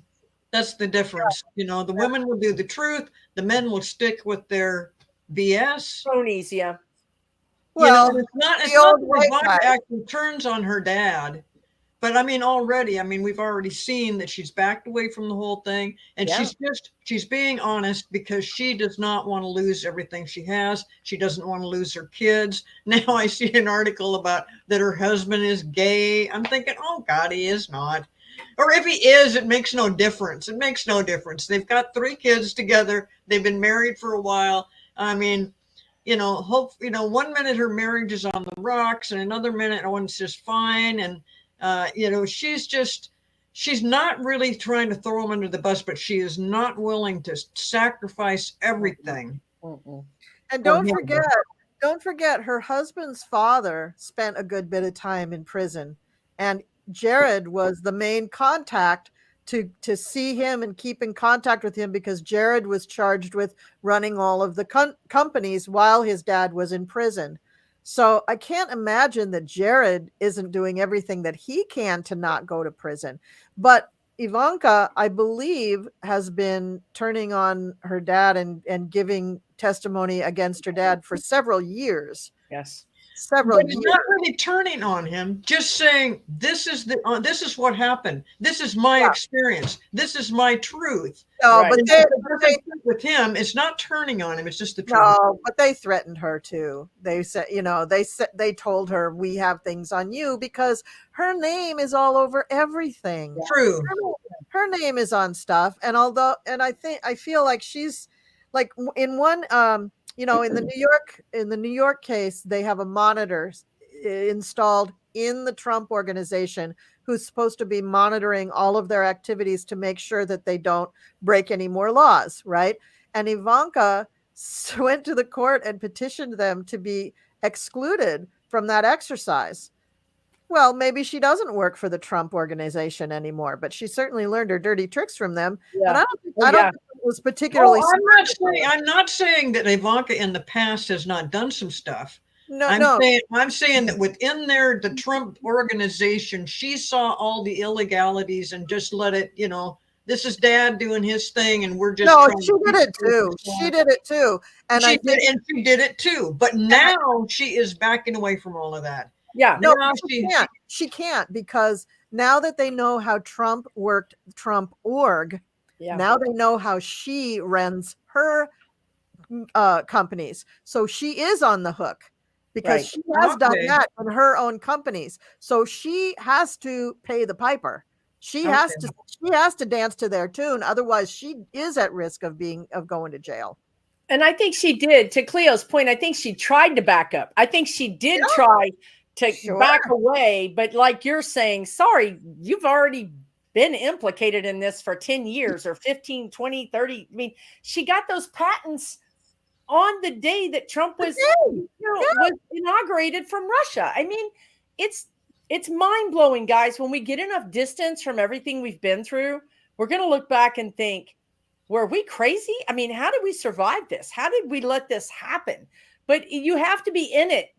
[SPEAKER 2] That's the difference. The women will do the truth. The men will stick with their BS.
[SPEAKER 3] Cronies, yeah.
[SPEAKER 1] Well,
[SPEAKER 2] it's not that actually turns on her dad. But we've already seen that she's backed away from the whole thing. And she's being honest because she does not want to lose everything she has. She doesn't want to lose her kids. Now I see an article about that her husband is gay. I'm thinking, oh God, he is not. Or if he is, it makes no difference. It makes no difference. They've got 3 kids together. They've been married for a while. I mean, one minute her marriage is on the rocks and another minute one's just fine. And, she's not really trying to throw him under the bus, but she is not willing to sacrifice everything.
[SPEAKER 1] And don't forget her husband's father spent a good bit of time in prison, and Jared was the main contact to see him and keep in contact with him because Jared was charged with running all of the companies while his dad was in prison. So I can't imagine that Jared isn't doing everything that he can to not go to prison. But Ivanka, I believe, has been turning on her dad and giving testimony against her dad for several years.
[SPEAKER 3] Yes.
[SPEAKER 1] Several years.
[SPEAKER 2] Not really turning on him, just saying, this is what happened. This is my experience. This is my truth.
[SPEAKER 1] No, but they
[SPEAKER 2] with him, it's not turning on him. It's just the truth.
[SPEAKER 1] No, but they threatened her too. They said, they told her, we have things on you because her name is all over everything.
[SPEAKER 2] True.
[SPEAKER 1] Her name is on stuff. And I feel like she's like in one, in the New York case, they have a monitor installed in the Trump organization who's supposed to be monitoring all of their activities to make sure that they don't break any more laws, right? And Ivanka went to the court and petitioned them to be excluded from that exercise. Well, maybe she doesn't work for the Trump organization anymore, but she certainly learned her dirty tricks from them. Yeah. And I don't think it was particularly.
[SPEAKER 2] I'm not saying that Ivanka in the past has not done some stuff.
[SPEAKER 1] No,
[SPEAKER 2] I'm saying that within the Trump organization, she saw all the illegalities and just let it, this is dad doing his thing and we're just.
[SPEAKER 1] No, she did it too. She did it too. And
[SPEAKER 2] she did it too. But now she is backing away from all of that.
[SPEAKER 3] Yeah.
[SPEAKER 1] No, she can't because now that they know how Trump worked Trump org, now they know how she runs her companies. So she is on the hook because she has done that in her own companies. So she has to pay the piper. She has to dance to their tune. Otherwise, she is at risk of going to jail.
[SPEAKER 3] And I think she did. To Cleo's point, I think she tried to back up. I think she did try to back away. But like you're saying, sorry, you've already been implicated in this for 10 years or 15, 20, 30. I mean, she got those patents on the day that Trump was, was inaugurated from Russia. I mean, it's mind-blowing, guys. When we get enough distance from everything we've been through, we're going to look back and think, were we crazy? I mean, how did we survive this? How did we let this happen? But you have to be in it.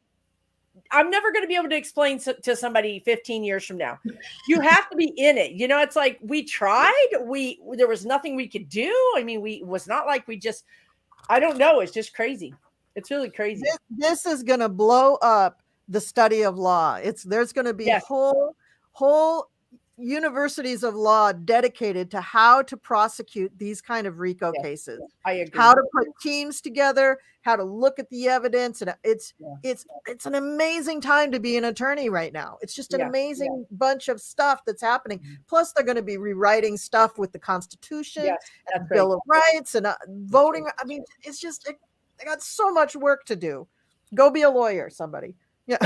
[SPEAKER 3] I'm never going to be able to explain to somebody 15 years from now. You have to be in it. You know, it's like we tried. There was nothing we could do. I mean, it was not like we just, I don't know. It's just crazy. It's really crazy.
[SPEAKER 1] This is going to blow up the study of law. There's going to be whole universities of law dedicated to how to prosecute these kind of RICO cases.
[SPEAKER 3] I agree.
[SPEAKER 1] How to put teams together, how to look at the evidence, and it's an amazing time to be an attorney right now. It's just an amazing bunch of stuff that's happening. Plus, they're going to be rewriting stuff with the Constitution, and Bill of Rights, and voting. I mean, it's just they got so much work to do. Go be a lawyer, somebody. Yeah.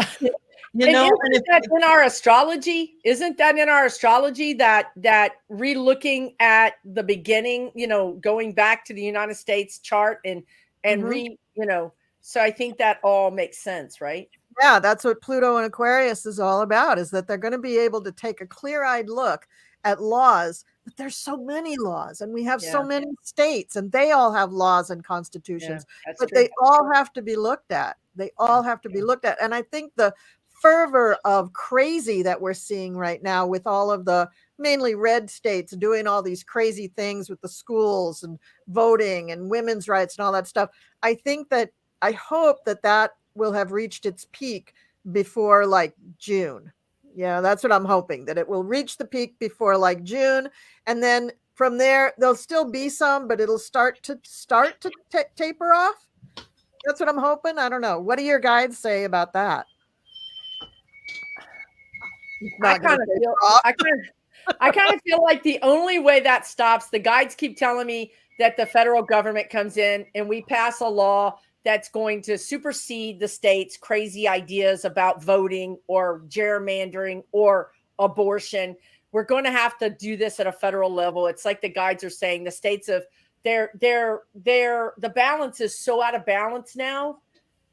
[SPEAKER 3] Isn't that in our astrology? Isn't that in our astrology that re-looking at the beginning, going back to the United States chart and so I think that all makes sense, right?
[SPEAKER 1] Yeah, that's what Pluto and Aquarius is all about, is that they're going to be able to take a clear-eyed look at laws, but there's so many laws and we have so many states and they all have laws and constitutions, but they all have to be looked at. They all have to be looked at. And I think the fervor of crazy that we're seeing right now with all of the mainly red states doing all these crazy things with the schools and voting and women's rights and all that stuff. I hope that will have reached its peak before like June. Yeah, that's what I'm hoping, that it will reach the peak before like June. And then from there, there'll still be some, but it'll start to taper off. That's what I'm hoping. I don't know. What do your guides say about that?
[SPEAKER 3] I kind of feel like the only way that stops, the guides keep telling me that the federal government comes in and we pass a law that's going to supersede the state's crazy ideas about voting or gerrymandering or abortion. We're going to have to do this at a federal level. It's like the guides are saying, the states of the balance is so out of balance now.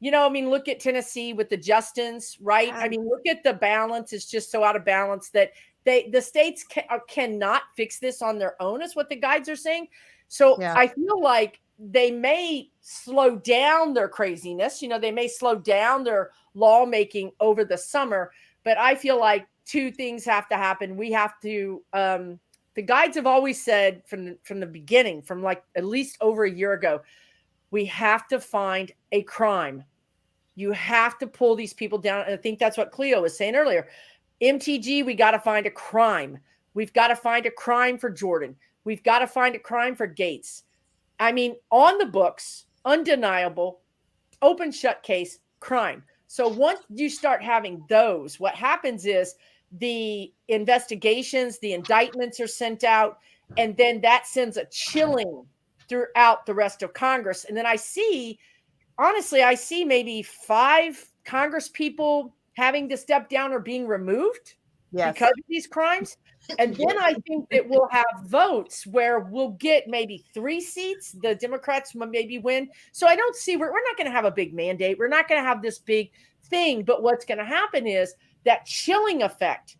[SPEAKER 3] I mean, look at Tennessee with the Justins, right? I mean, look at the balance. It's just so out of balance that the states cannot fix this on their own, is what the guides are saying. So I feel like they may slow down their craziness. They may slow down their lawmaking over the summer, but I feel like two things have to happen. We have to, the guides have always said from the beginning, from like at least over a year ago, we have to find a crime. You have to pull these people down. And I think that's what Cleo was saying earlier. MTG, we got to find a crime. We've got to find a crime for Jordan. We've got to find a crime for Gates. I mean, on the books, undeniable, open shut case, crime. So once you start having those, what happens is the investigations, the indictments are sent out, and then that sends a chilling throughout the rest of Congress. And then I see maybe 5 Congress people having to step down or being removed because of these crimes. And then I think that we'll have votes where we'll get maybe 3 seats. The Democrats will maybe win. So I don't see, we're not going to have a big mandate. We're not going to have this big thing. But what's going to happen is that chilling effect.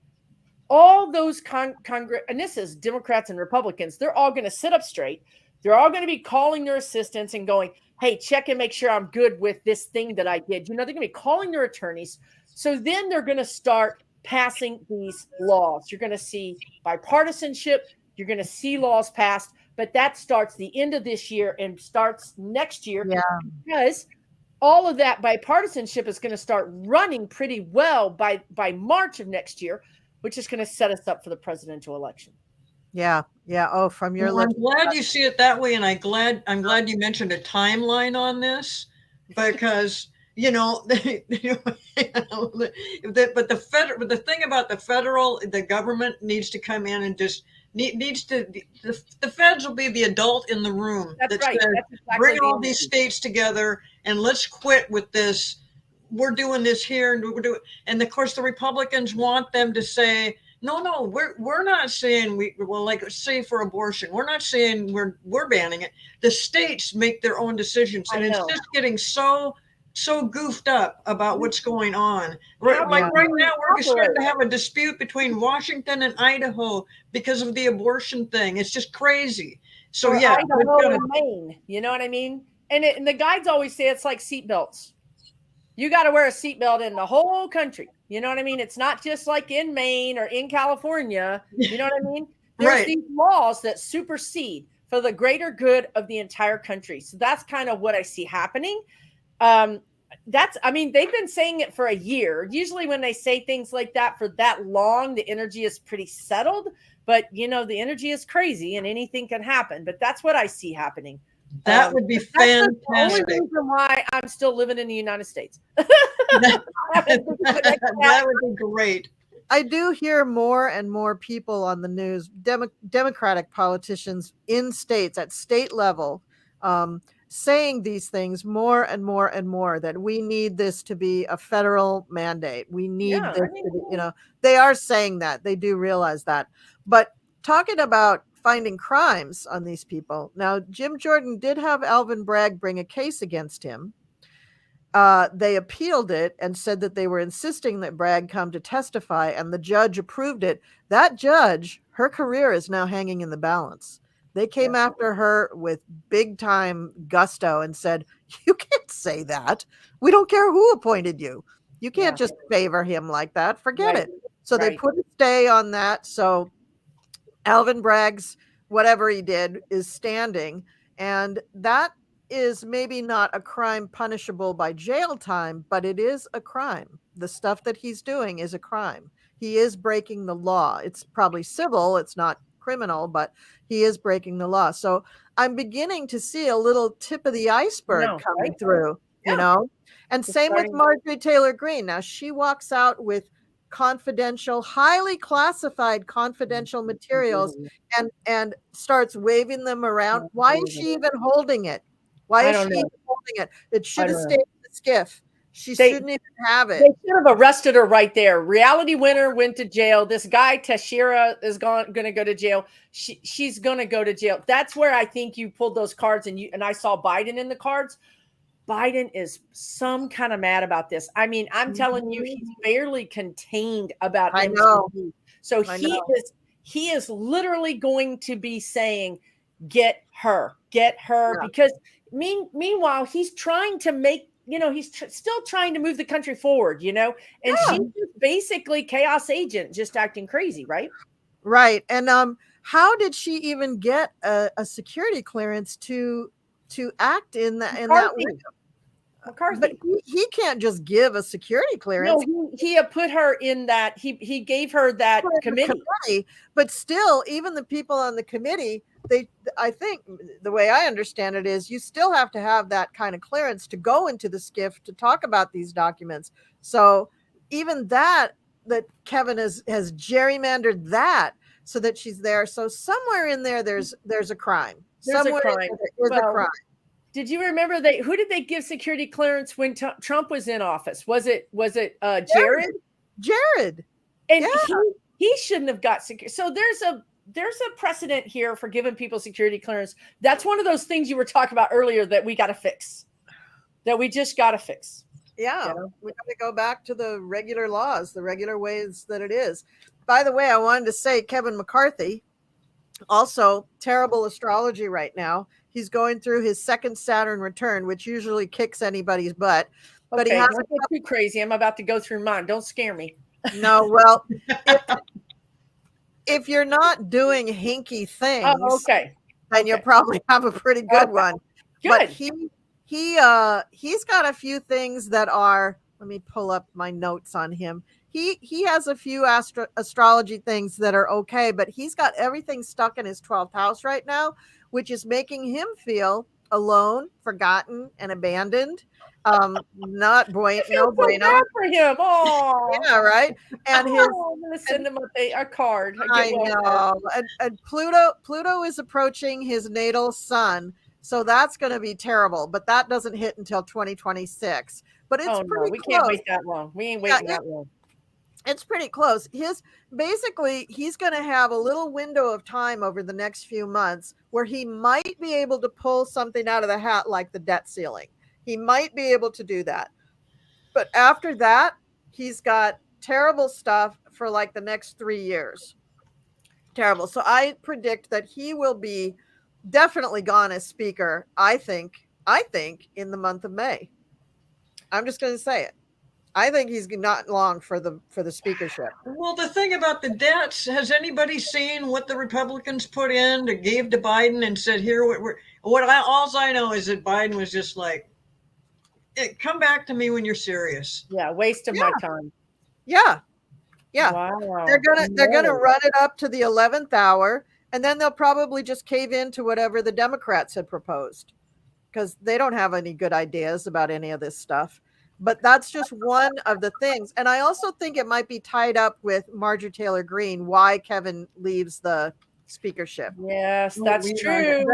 [SPEAKER 3] All those Congress, and this is Democrats and Republicans, they're all going to sit up straight. They're all going to be calling their assistants and going, hey, check and make sure I'm good with this thing that I did. They're going to be calling their attorneys. So then they're going to start passing these laws. You're going to see bipartisanship. You're going to see laws passed, but that starts the end of this year and starts next year because all of that bipartisanship is going to start running pretty well by March of next year, which is going to set us up for the presidential election.
[SPEAKER 1] Yeah. Oh, from your lips.
[SPEAKER 2] I'm glad you see it that way, and I'm glad you mentioned a timeline on this, because you know, but the thing about the government needs to come in and just needs to, the feds will be the adult in the room
[SPEAKER 3] That's
[SPEAKER 2] that
[SPEAKER 3] right.
[SPEAKER 2] says,
[SPEAKER 3] That's exactly
[SPEAKER 2] bring
[SPEAKER 3] the
[SPEAKER 2] all these
[SPEAKER 3] energy.
[SPEAKER 2] states together and let's quit with this. We're doing this here, and we're doing, and of course the Republicans want them to say, no, we're not saying like say for abortion, we're not saying we're banning it. The states make their own decisions, and it's just getting so goofed up about what's going on. Right, like right now, we're starting to have a dispute between Washington and Idaho because of the abortion thing. It's just crazy. So
[SPEAKER 3] or
[SPEAKER 2] yeah,
[SPEAKER 3] Idaho and Maine. You know what I mean? And the guides always say it's like seatbelts. You got to wear a seatbelt in the whole country. You know what I mean? It's not just like in Maine or in California. You know what I mean? There's
[SPEAKER 2] right.
[SPEAKER 3] these laws that supersede for the greater good of the entire country. So that's kind of what I see happening. I mean, they've been saying it for a year. Usually when they say things like that for that long, the energy is pretty settled. But, you know, the energy is crazy and anything can happen. But that's what I see happening.
[SPEAKER 2] That would be fantastic.
[SPEAKER 3] That's the only reason why I'm still living in the United States.
[SPEAKER 2] That would be great.
[SPEAKER 1] I do hear more and more people on the news, Democratic politicians in states at state level, saying these things more and more and more, that we need this to be a federal mandate. We need this to be, you know, they are saying that. They do realize that. But talking about finding crimes on these people. Now, Jim Jordan did have Alvin Bragg bring a case against him. They appealed it and said that they were insisting that Bragg come to testify, and the judge approved it. That judge, her career is now hanging in the balance. They came after her with big time gusto and said, you can't say that. We don't care who appointed you. You can't just favor him like that. Forget it. So they put a stay on that. So Alvin Bragg's whatever he did is standing, and that is maybe not a crime punishable by jail time, but it is a crime. The stuff that he's doing is a crime. He is breaking the law. It's probably civil, it's not criminal, but he is breaking the law. So I'm beginning to see a little tip of the iceberg coming through, you know? And same with Marjorie Taylor Greene. Now she walks out with confidential, highly classified confidential materials and starts waving them around. Why is she even holding it? Why is she even holding it? It should have stayed in the skiff. She shouldn't even have it.
[SPEAKER 3] They should have arrested her right there. Reality winner went to jail. This guy Tashira is going to go to jail. She's going to go to jail. That's where I think you pulled those cards, and I saw Biden in the cards. Biden is some kind of mad about this. I mean, I'm telling you, he's barely contained about
[SPEAKER 1] I know.
[SPEAKER 3] So he is literally going to be saying, get her, because meanwhile, he's trying to make, you know, he's still trying to move the country forward, you know, and she's basically chaos agent, just acting crazy, right?
[SPEAKER 1] Right. And how did she even get a security clearance to act in that way?
[SPEAKER 3] McCarthy.
[SPEAKER 1] But he can't just give a security clearance.
[SPEAKER 3] No, he put her in that. He gave her that committee.
[SPEAKER 1] But still, even the people on the committee, I think the way I understand it is you still have to have that kind of clearance to go into the skiff to talk about these documents. So even that Kevin has gerrymandered that so that she's there. So somewhere in there, there's a crime.
[SPEAKER 3] There's a crime.
[SPEAKER 1] There's a crime.
[SPEAKER 3] Did you remember who did they give security clearance when Trump was in office? Was it Jared?
[SPEAKER 1] Jared.
[SPEAKER 3] And he shouldn't have got security. So there's a precedent here for giving people security clearance. That's one of those things you were talking about earlier that we got to fix. That we just got to fix.
[SPEAKER 1] Yeah, we got to go back to the regular laws, the regular ways that it is. By the way, I wanted to say Kevin McCarthy, also terrible astrology right now. He's going through his second Saturn return, which usually kicks anybody's butt. But he hasn't.
[SPEAKER 3] Don't get too crazy. I'm about to go through mine. Don't scare me.
[SPEAKER 1] No, well, if you're not doing hinky things, then you'll probably have a pretty good one.
[SPEAKER 3] Good.
[SPEAKER 1] But he's got a few things that are. Let me pull up my notes on him. He has a few astrology things that are okay, but he's got everything stuck in his 12th house right now, which is making him feel alone, forgotten, and abandoned. Not
[SPEAKER 3] I feel
[SPEAKER 1] no
[SPEAKER 3] so
[SPEAKER 1] bueno.
[SPEAKER 3] bad for him. Oh,
[SPEAKER 1] Yeah, right. And his
[SPEAKER 3] I'm gonna send him a card.
[SPEAKER 1] I
[SPEAKER 3] Get well card.
[SPEAKER 1] know. And Pluto is approaching his natal sun, so that's going to be terrible. But that doesn't hit until 2026. But it's
[SPEAKER 3] Oh no,
[SPEAKER 1] pretty
[SPEAKER 3] we
[SPEAKER 1] close.
[SPEAKER 3] can't wait that long. We ain't waiting that long.
[SPEAKER 1] It's pretty close. Basically he's going to have a little window of time over the next few months where he might be able to pull something out of the hat like the debt ceiling. He might be able to do that. But after that, he's got terrible stuff for like the next 3 years. Terrible. So I predict that he will be definitely gone as speaker. I think in the month of May. I'm just going to say it. I think he's not long for the speakership.
[SPEAKER 2] Well, the thing about the debts, has anybody seen what the Republicans put in to gave to Biden and said, here, all I know is that Biden was just like, come back to me when you're serious.
[SPEAKER 3] Yeah, waste of my time.
[SPEAKER 1] Yeah. Yeah.
[SPEAKER 3] Wow.
[SPEAKER 1] They're gonna run it up to the 11th hour, and then they'll probably just cave into whatever the Democrats had proposed, because they don't have any good ideas about any of this stuff. But that's just one of the things. And I also think it might be tied up with Marjorie Taylor Greene, why Kevin leaves the speakership.
[SPEAKER 3] Yes, that's true.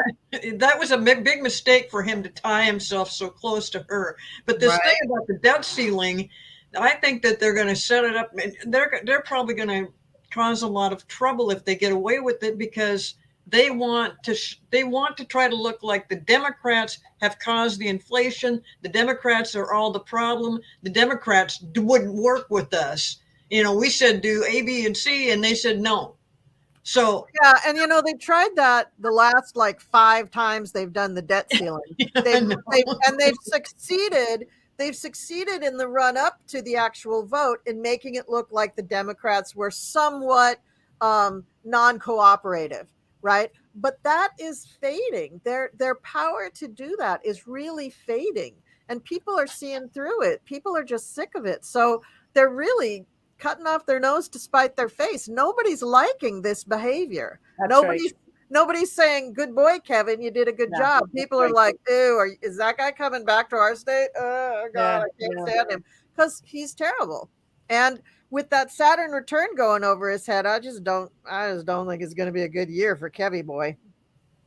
[SPEAKER 2] That was a big mistake for him to tie himself so close to her. But this thing about the debt ceiling, I think that they're going to set it up. They're probably going to cause a lot of trouble if they get away with it, because they want to try to look like the Democrats have caused the inflation. The Democrats are all the problem. The Democrats wouldn't work with us. We said do A, B, and C, and they said no. So
[SPEAKER 1] yeah, and they tried that the last like 5 times they've done the debt ceiling. They've succeeded. They've succeeded in the run up to the actual vote in making it look like the Democrats were somewhat non-cooperative, right? But that is fading. Their power to do that is really fading, and people are seeing through it. People are just sick of it. So they're really cutting off their nose to spite their face. Nobody's liking this behavior. Nobody's saying, good boy, Kevin, you did a good job. People are like, ew, is that guy coming back to our state? Oh, God, I can't stand him. Because he's terrible. And with that Saturn return going over his head, I just don't think it's going to be a good year for Kevy boy.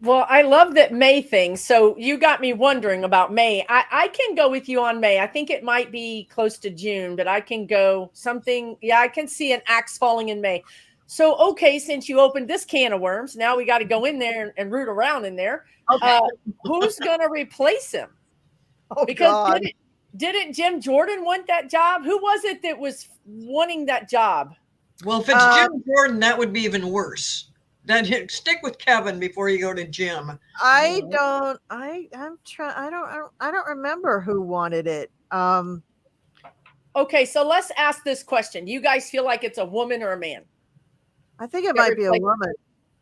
[SPEAKER 3] Well, I love that May thing. So you got me wondering about May. I can go with you on May. I think it might be close to June, but I can go something. Yeah, I can see an axe falling in May. So, okay, since you opened this can of worms, now we got to go in there and root around in there. Okay. Who's going to replace him? Because didn't Jim Jordan want that job? Who was it that was wanting that job?
[SPEAKER 2] Well, if it's Jim Jordan, that would be even worse. Then stick with Kevin before you go to Jim.
[SPEAKER 1] I don't remember who wanted it.
[SPEAKER 3] Okay, so let's ask this question. You guys feel like it's a woman or a man?
[SPEAKER 1] I think it might be a woman.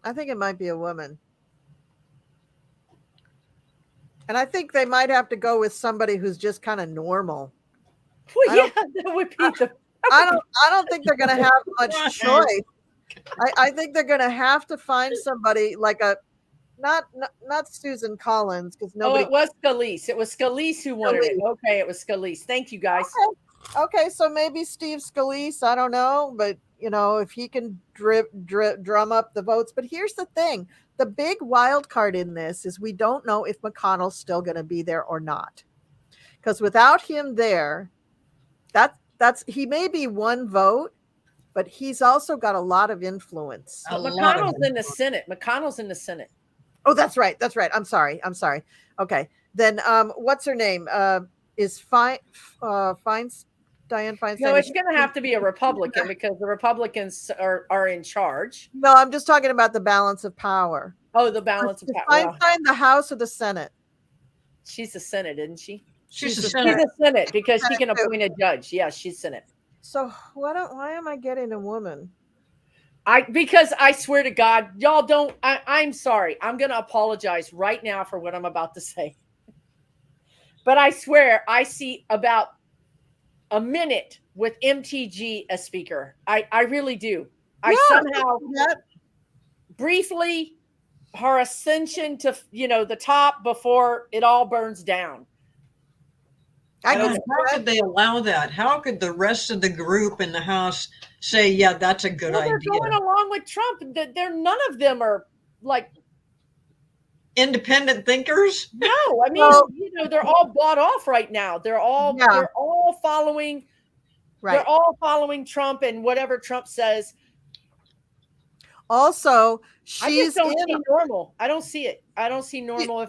[SPEAKER 1] I think it might be a woman. And I think they might have to go with somebody who's just kind of normal.
[SPEAKER 3] Well, yeah, that would be the.
[SPEAKER 1] I don't think they're going to have much choice. I think they're going to have to find somebody like not Susan Collins, because nobody.
[SPEAKER 3] Oh, it was Scalise. It was Scalise who wanted it. Okay, it was Scalise. Thank you, guys.
[SPEAKER 1] Okay, so maybe Steve Scalise. I don't know, but if he can drum up the votes. But here's the thing: the big wild card in this is we don't know if McConnell's still going to be there or not, because without him there, he may be one vote. But he's also got a lot of influence.
[SPEAKER 3] McConnell's in the Senate. McConnell's in the Senate.
[SPEAKER 1] Oh, that's right. That's right. I'm sorry. Okay. Then what's her name? Is Dianne Feinstein?
[SPEAKER 3] No, it's going to have to be a Republican because the Republicans are in charge.
[SPEAKER 1] No, I'm just talking about the balance of power.
[SPEAKER 3] Oh, the balance of power.
[SPEAKER 1] Feinstein, the House or the Senate?
[SPEAKER 3] She's the Senate, isn't she?
[SPEAKER 2] She's the Senate.
[SPEAKER 3] She's the Senate because she can appoint a judge. Yeah, she's Senate.
[SPEAKER 1] So why am I getting a woman?
[SPEAKER 3] Because I swear to God, y'all don't. I'm sorry. I'm going to apologize right now for what I'm about to say. But I swear I see about a minute with MTG as speaker. I really do. I somehow briefly her ascension to, the top before it all burns down.
[SPEAKER 2] How could they allow that? How could the rest of the group in the House say, yeah, that's a good idea?
[SPEAKER 3] They're going along with Trump. None of them are like
[SPEAKER 2] independent thinkers.
[SPEAKER 3] No, I mean, they're all bought off right now. They're all following. Right. They're all following Trump and whatever Trump says.
[SPEAKER 1] Also,
[SPEAKER 3] I just don't see normal. I don't see it. I don't see normal.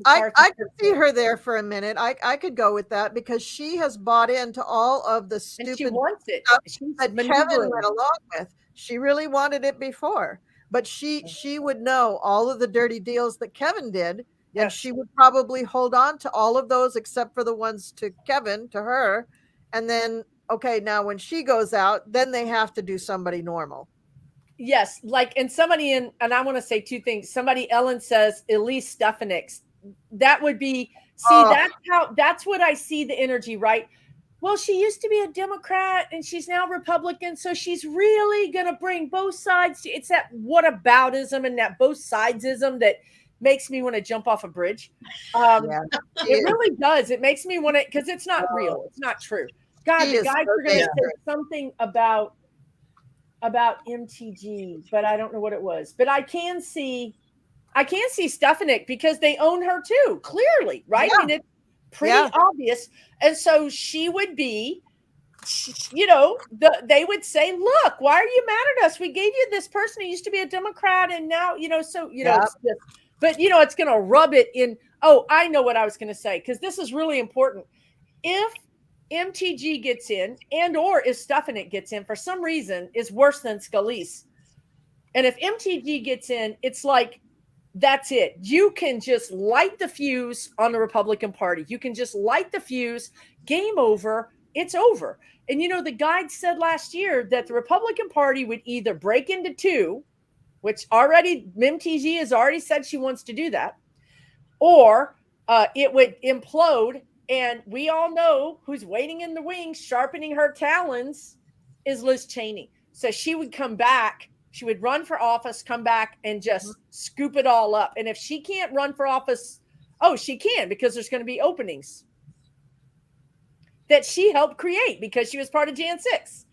[SPEAKER 1] I could see her there for a minute. I could go with that because she has bought into all of the stupid
[SPEAKER 3] she wants it.
[SPEAKER 1] stuff that Kevin went along with. She really wanted it before, but she would know all of the dirty deals that Kevin did, and she would probably hold on to all of those except for the ones to Kevin, to her, and then now when she goes out, then they have to do somebody normal.
[SPEAKER 3] Yes, and somebody and I want to say two things. Somebody, Ellen says, Elise Stefanik. That would be, that's what I see the energy, right? Well, she used to be a Democrat and she's now Republican. So she's really going to bring both sides. It's that whataboutism and that both sidesism that makes me want to jump off a bridge. It really does. It makes me want to, because it's not real. It's not true. God, the guys are going to say something about MTG, but I don't know what it was. But I can see Stefanik because they own her too, clearly, right? Yeah. I mean, it's pretty obvious. And so she would be, they would say, look, why are you mad at us? We gave you this person who used to be a Democrat and now, it's just, but it's going to rub it in. Oh, I know what I was going to say, because this is really important. If MTG gets in and or if Stefanik gets in for some reason is worse than Scalise. And if MTG gets in, it's like, that's it. You can just light the fuse on the Republican Party. You can just light the fuse, game over, it's over. And the guide said last year that the Republican Party would either break into two, which already MTG has already said she wants to do that, or it would implode. And we all know who's waiting in the wings, sharpening her talons, is Liz Cheney. So she would come back. She would run for office, come back, and just scoop it all up. And if she can't run for office, she can, because there's going to be openings that she helped create because she was part of Jan 6.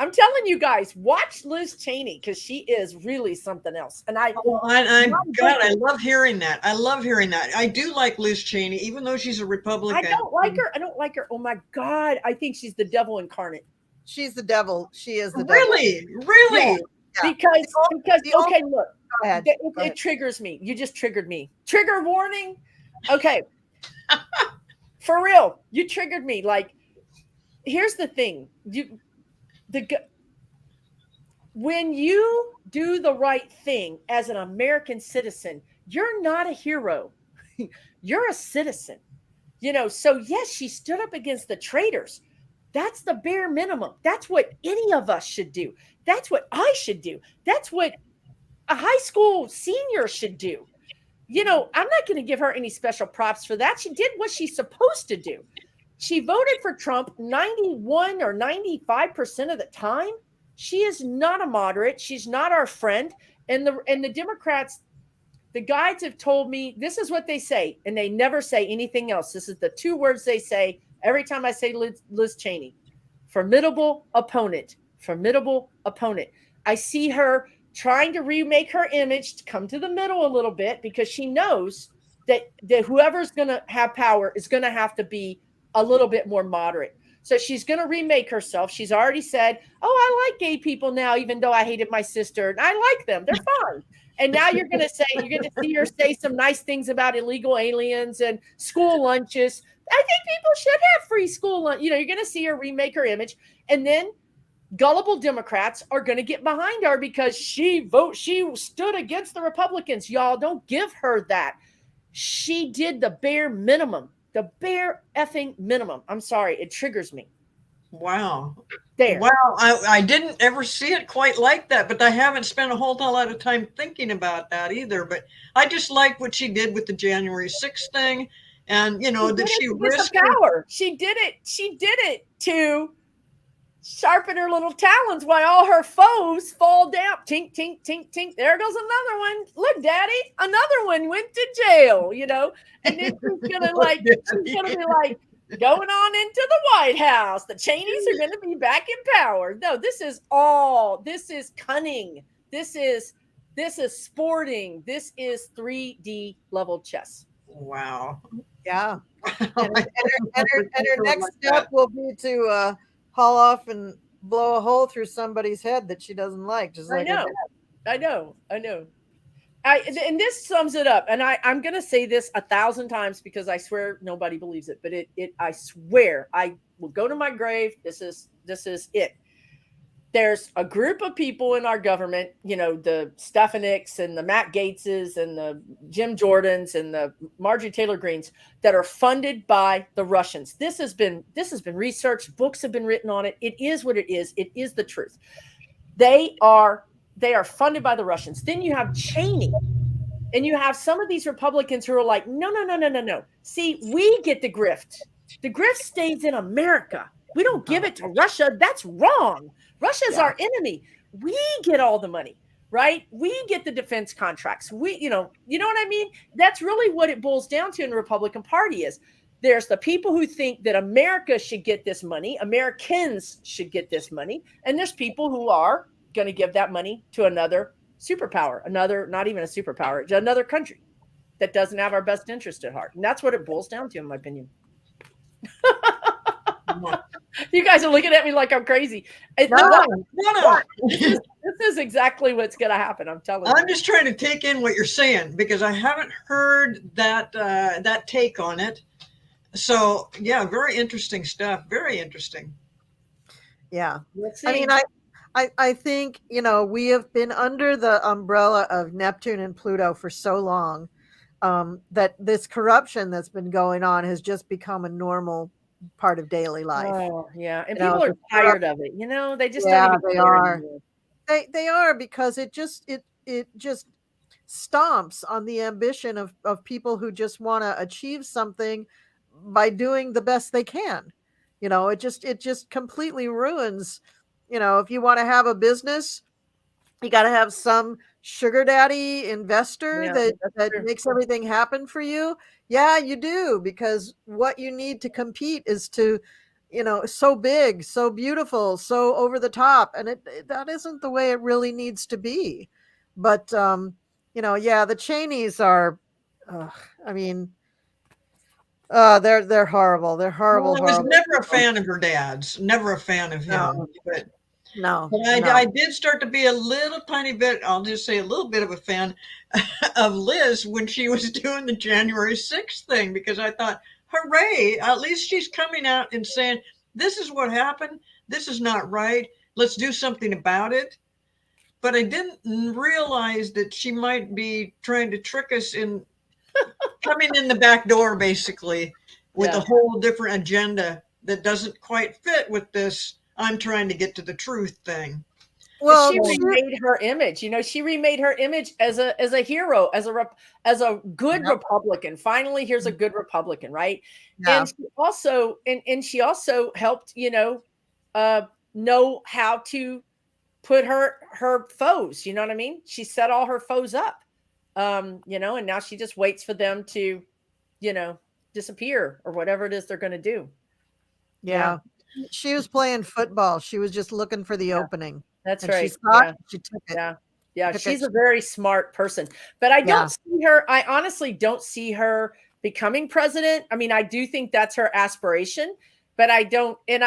[SPEAKER 3] I'm telling you guys, watch Liz Cheney because she is really something else. And I
[SPEAKER 2] love hearing that. I love hearing that. I do like Liz Cheney, even though she's a Republican.
[SPEAKER 3] I don't like her. Oh my God. I think she's the devil incarnate.
[SPEAKER 1] She's the devil. She is the devil.
[SPEAKER 2] Really?
[SPEAKER 1] Yeah.
[SPEAKER 3] Because okay, look, it triggers me. You just triggered me. Trigger warning. Okay. For real. You triggered me. Like, here's the thing. When you do the right thing as an American citizen, you're not a hero. You're a citizen. So yes, she stood up against the traitors. That's the bare minimum. That's what any of us should do. That's what I should do. That's what a high school senior should do. I'm not going to give her any special props for that. She did what she's supposed to do. She voted for Trump 91 or 95% of the time. She is not a moderate. She's not our friend. And the Democrats, the guides have told me this is what they say, and they never say anything else. This is the two words they say every time I say Liz Cheney. Formidable opponent. Formidable opponent. I see her trying to remake her image to come to the middle a little bit because she knows that whoever's going to have power is going to have to be a little bit more moderate. So she's going to remake herself. She's already said, I like gay people now, even though I hated my sister. And I like them. They're fine. And now you're going to see her say some nice things about illegal aliens and school lunches. I think people should have free school lunch. You're going to see her remake her image. And then gullible Democrats are going to get behind her because she stood against the Republicans. Y'all, don't give her that. She did the bare minimum. The bare effing minimum. I'm sorry. It triggers me.
[SPEAKER 2] Wow.
[SPEAKER 3] There.
[SPEAKER 2] Wow. I didn't ever see it quite like that, but I haven't spent a whole lot of time thinking about that either. But I just like what she did with the January 6th thing. And, that she risked
[SPEAKER 3] power. She did it sharpen her little talons while all her foes fall down. Tink, tink, tink, tink. There goes another one. Look, Daddy, another one went to jail, and then she's gonna be like going on into the White House. The Cheneys are gonna be back in power. No, this is cunning. This is sporting. This is 3D level chess.
[SPEAKER 2] Wow.
[SPEAKER 1] Yeah. And her next step will be to haul off and blow a hole through somebody's head that she doesn't like. Just like
[SPEAKER 3] I know. And this sums it up. And I'm going to say this 1,000 times because I swear nobody believes it. But I swear I will go to my grave. This is it. There's a group of people in our government, the Stefaniks and the Matt Gateses and the Jim Jordans and the Marjorie Taylor Greens that are funded by the Russians. This has been researched. Books have been written on it. It is what it is. It is the truth. They are funded by the Russians. Then you have Cheney, and you have some of these Republicans who are like, no. See, we get the grift. The grift stays in America. We don't give it to Russia. That's wrong. Russia's our enemy. We get all the money, right? We get the defense contracts. You know what I mean? That's really what it boils down to in the Republican Party is there's the people who think that America should get this money. Americans should get this money. And there's people who are going to give that money to another superpower, not even a superpower, another country that doesn't have our best interest at heart. And that's what it boils down to, in my opinion. You guys are looking at me like I'm crazy.
[SPEAKER 2] No.
[SPEAKER 3] This is exactly what's going to happen. I'm telling you.
[SPEAKER 2] I'm just trying to take in what you're saying because I haven't heard that take on it. So yeah, very interesting stuff. Very interesting.
[SPEAKER 1] Yeah. I mean, I think, we have been under the umbrella of Neptune and Pluto for so long that this corruption that's been going on has just become a normal part of daily life.
[SPEAKER 3] Oh, yeah. And people are tired of it. They just
[SPEAKER 1] they
[SPEAKER 3] are.
[SPEAKER 1] Anymore. They are because it just stomps on the ambition of people who just want to achieve something by doing the best they can. It just completely ruins. If you want to have a business, you got to have some sugar daddy investor that makes everything happen for you. Yeah, you do, because what you need to compete is to, so big, so beautiful, so over the top. And that isn't the way it really needs to be. But, the Cheneys are, they're horrible. They're horrible.
[SPEAKER 2] Well, I was never a fan of her dad's, never a fan of him.
[SPEAKER 1] No.
[SPEAKER 2] I did start to be a little tiny bit, I'll just say a little bit of a fan of Liz when she was doing the January 6th thing, because I thought, hooray, at least she's coming out and saying, this is what happened. This is not right. Let's do something about it. But I didn't realize that she might be trying to trick us in coming in the back door, basically, with a whole different agenda that doesn't quite fit with this I'm trying to get to the truth thing.
[SPEAKER 3] Well, she remade her image. She remade her image as a hero, as a good Republican. Finally, here's a good Republican, right? Yeah. And she also helped, know how to put her foes. You know what I mean? She set all her foes up. And now she just waits for them to, disappear or whatever it is they're going to do.
[SPEAKER 1] Yeah. She was playing football. She was just looking for the opening.
[SPEAKER 3] That's
[SPEAKER 1] and
[SPEAKER 3] right.
[SPEAKER 1] She took it.
[SPEAKER 3] Yeah. She's a very smart person, but I don't see her. I honestly don't see her becoming president. I mean, I do think that's her aspiration, but I don't. And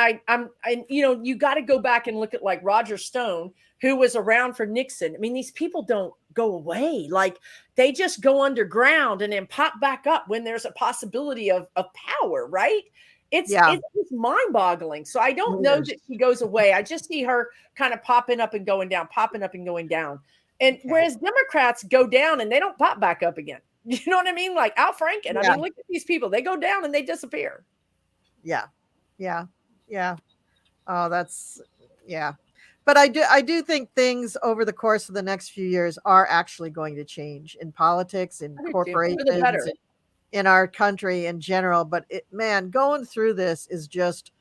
[SPEAKER 3] you got to go back and look at like Roger Stone, who was around for Nixon. I mean, these people don't go away. Like they just go underground and then pop back up when there's a possibility of power, right? It's mind-boggling. So I don't know that she goes away. I just see her kind of popping up and going down. And whereas Democrats go down and they don't pop back up again. You know what I mean? Like Al Franken. I mean, look at these people. They go down and they disappear.
[SPEAKER 1] Yeah. Oh, But I do think things over the course of the next few years are actually going to change in politics, in corporations, in our country in general. But going through this is just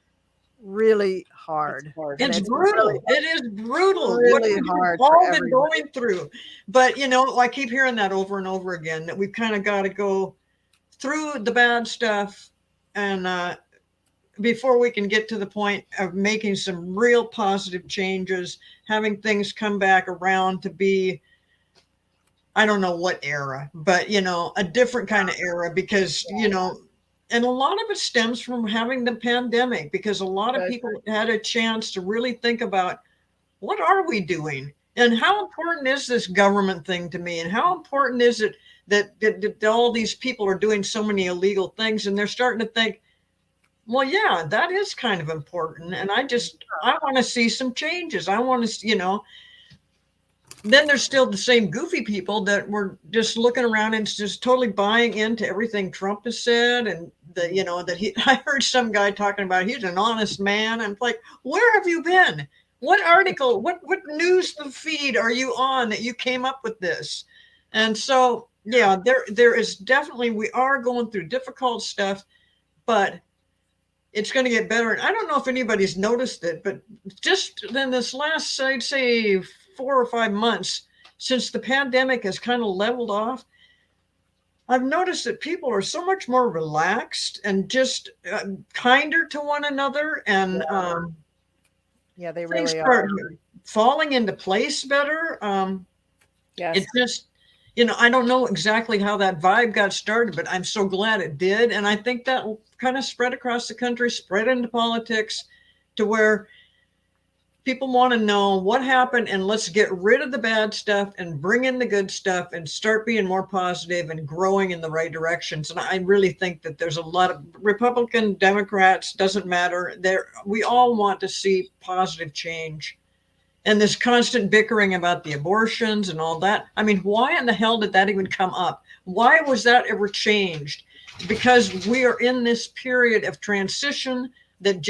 [SPEAKER 1] really hard.
[SPEAKER 3] hard.
[SPEAKER 1] And
[SPEAKER 2] It's
[SPEAKER 1] it's
[SPEAKER 2] brutal.
[SPEAKER 1] really,
[SPEAKER 2] It is brutal.
[SPEAKER 1] really
[SPEAKER 2] what we've
[SPEAKER 1] hard for
[SPEAKER 2] all been
[SPEAKER 1] everybody.
[SPEAKER 2] going through. But I keep hearing that over and over again, that we've kind of got to go through the bad stuff and before we can get to the point of making some real positive changes, having things come back around to be, I don't know what era, but a different kind of era, because and a lot of it stems from having the pandemic, because a lot of people had a chance to really think about, what are we doing, and how important is this government thing to me, and how important is it that all these people are doing so many illegal things, and they're starting to think, well, yeah, that is kind of important, and I want to see some changes. I want to, then there's still the same goofy people that were just looking around and just totally buying into everything Trump has said. And I heard some guy talking about, he's an honest man. I'm like, where have you been? What article, what news feed are you on that you came up with this? And so, yeah, there is definitely, we are going through difficult stuff, but it's going to get better. And I don't know if anybody's noticed it, but just in this last, I'd say 4 or 5 months since the pandemic has kind of leveled off, I've noticed that people are so much more relaxed and just kinder to one another. And
[SPEAKER 1] Yeah, they
[SPEAKER 2] things
[SPEAKER 1] really
[SPEAKER 2] start
[SPEAKER 1] are.
[SPEAKER 2] falling into place better.
[SPEAKER 3] Yes.
[SPEAKER 2] It's just, I don't know exactly how that vibe got started, but I'm so glad it did. And I think that will kind of spread across the country, spread into politics, to where people want to know what happened, and let's get rid of the bad stuff and bring in the good stuff and start being more positive and growing in the right directions. And I really think that there's a lot of Republican, Democrats, doesn't matter. We all want to see positive change. And this constant bickering about the abortions and all that. I mean, why in the hell did that even come up? Why was that ever changed? Because we are in this period of transition that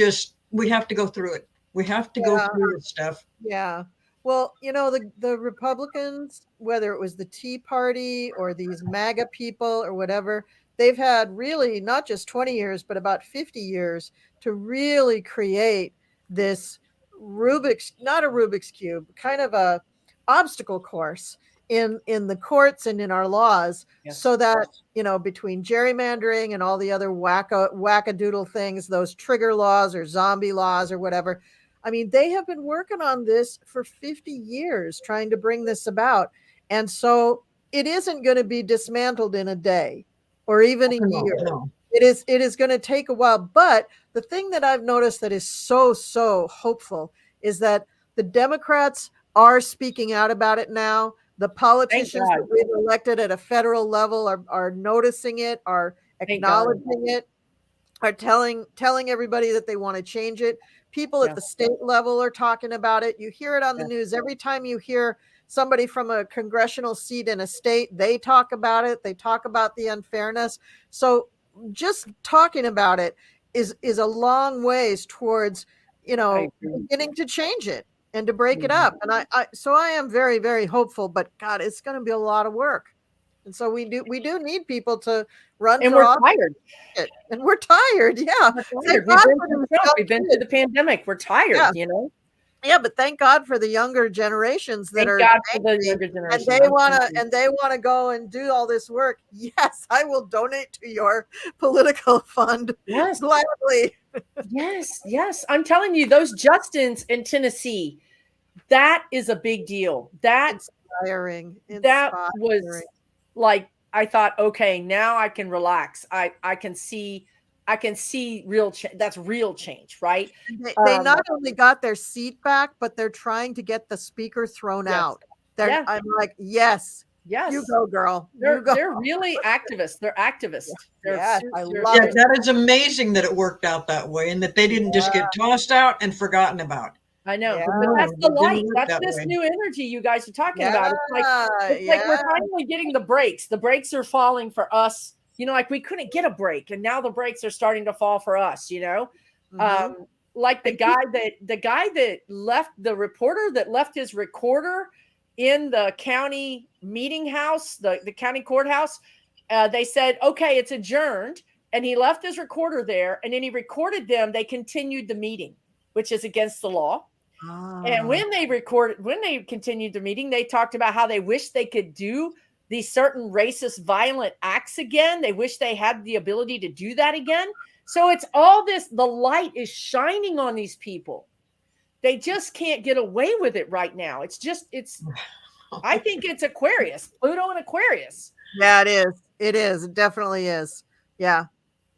[SPEAKER 2] we have to go through it. We have to go through this stuff.
[SPEAKER 1] Yeah. Well, the Republicans, whether it was the Tea Party or these MAGA people or whatever, they've had really not just 20 years, but about 50 years to really create this not a Rubik's Cube, kind of a obstacle course in the courts and in our laws, so that, between gerrymandering and all the other wackadoodle things, those trigger laws or zombie laws or whatever, I mean, they have been working on this for 50 years, trying to bring this about. And so it isn't going to be dismantled in a day or even a year.
[SPEAKER 2] No.
[SPEAKER 1] It is going to take a while. But the thing that I've noticed that is so, so hopeful is that the Democrats are speaking out about it now. The politicians that we've elected at a federal level are noticing it, are acknowledging it, are telling everybody that they want to change it. People at the state level are talking about it. You hear it on the news. Every time you hear somebody from a congressional seat in a state, they talk about it. They talk about the unfairness. So just talking about it is a long ways towards, beginning to change it and to break it up. And so I am very, very hopeful, but God, it's going to be a lot of work. And so we do need people to run
[SPEAKER 3] and
[SPEAKER 1] for
[SPEAKER 3] we're
[SPEAKER 1] office.
[SPEAKER 3] tired.
[SPEAKER 1] And we're tired. Yeah.
[SPEAKER 3] We've been through the pandemic. We're tired,
[SPEAKER 1] Yeah, but thank God for the younger generations that
[SPEAKER 3] and
[SPEAKER 1] they want to go and do all this work. Yes, I will donate to your political fund.
[SPEAKER 3] Yes,
[SPEAKER 1] gladly.
[SPEAKER 3] Yes. I'm telling you, those Justins in Tennessee, that is a big deal. That's
[SPEAKER 1] inspiring.
[SPEAKER 3] That was like, I thought, okay, now I can relax. I can see real that's real change, right?
[SPEAKER 1] They not only got their seat back, but they're trying to get the speaker thrown out. I'm like, yes, you go, girl.
[SPEAKER 3] They're really activists. They're activists.
[SPEAKER 1] I love it.
[SPEAKER 2] That is amazing that it worked out that way, and that they didn't just get tossed out and forgotten about.
[SPEAKER 3] I know, but that's the light. That's this new energy you guys are talking about. It's like we're finally getting the breaks. The breaks are falling for us. Like we couldn't get a break, and now the breaks are starting to fall for us. Like the guy that left, the reporter that left his recorder in the county meeting house, the county courthouse. They said, okay, it's adjourned. And he left his recorder there, and then he recorded them. They continued the meeting. which is against the law. And when they continued the meeting, they talked about how they wish they could do these certain racist, violent acts again. They wish they had the ability to do that again. So it's all this, the light is shining on these people. They just can't get away with it right now. I think it's Aquarius, Pluto and Aquarius.
[SPEAKER 1] Yeah, it is. It is. It definitely is. Yeah,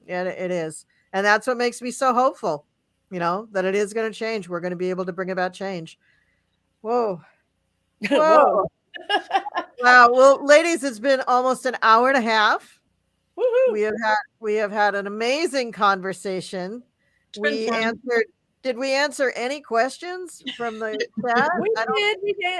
[SPEAKER 1] it is. And that's what makes me so hopeful, that it is going to change. We're going to be able to bring about change. Whoa. Whoa. Wow. Well, ladies, it's been almost an hour and a half.
[SPEAKER 3] Woohoo.
[SPEAKER 1] We have had an amazing conversation.
[SPEAKER 2] Did
[SPEAKER 1] we answer any questions from the chat?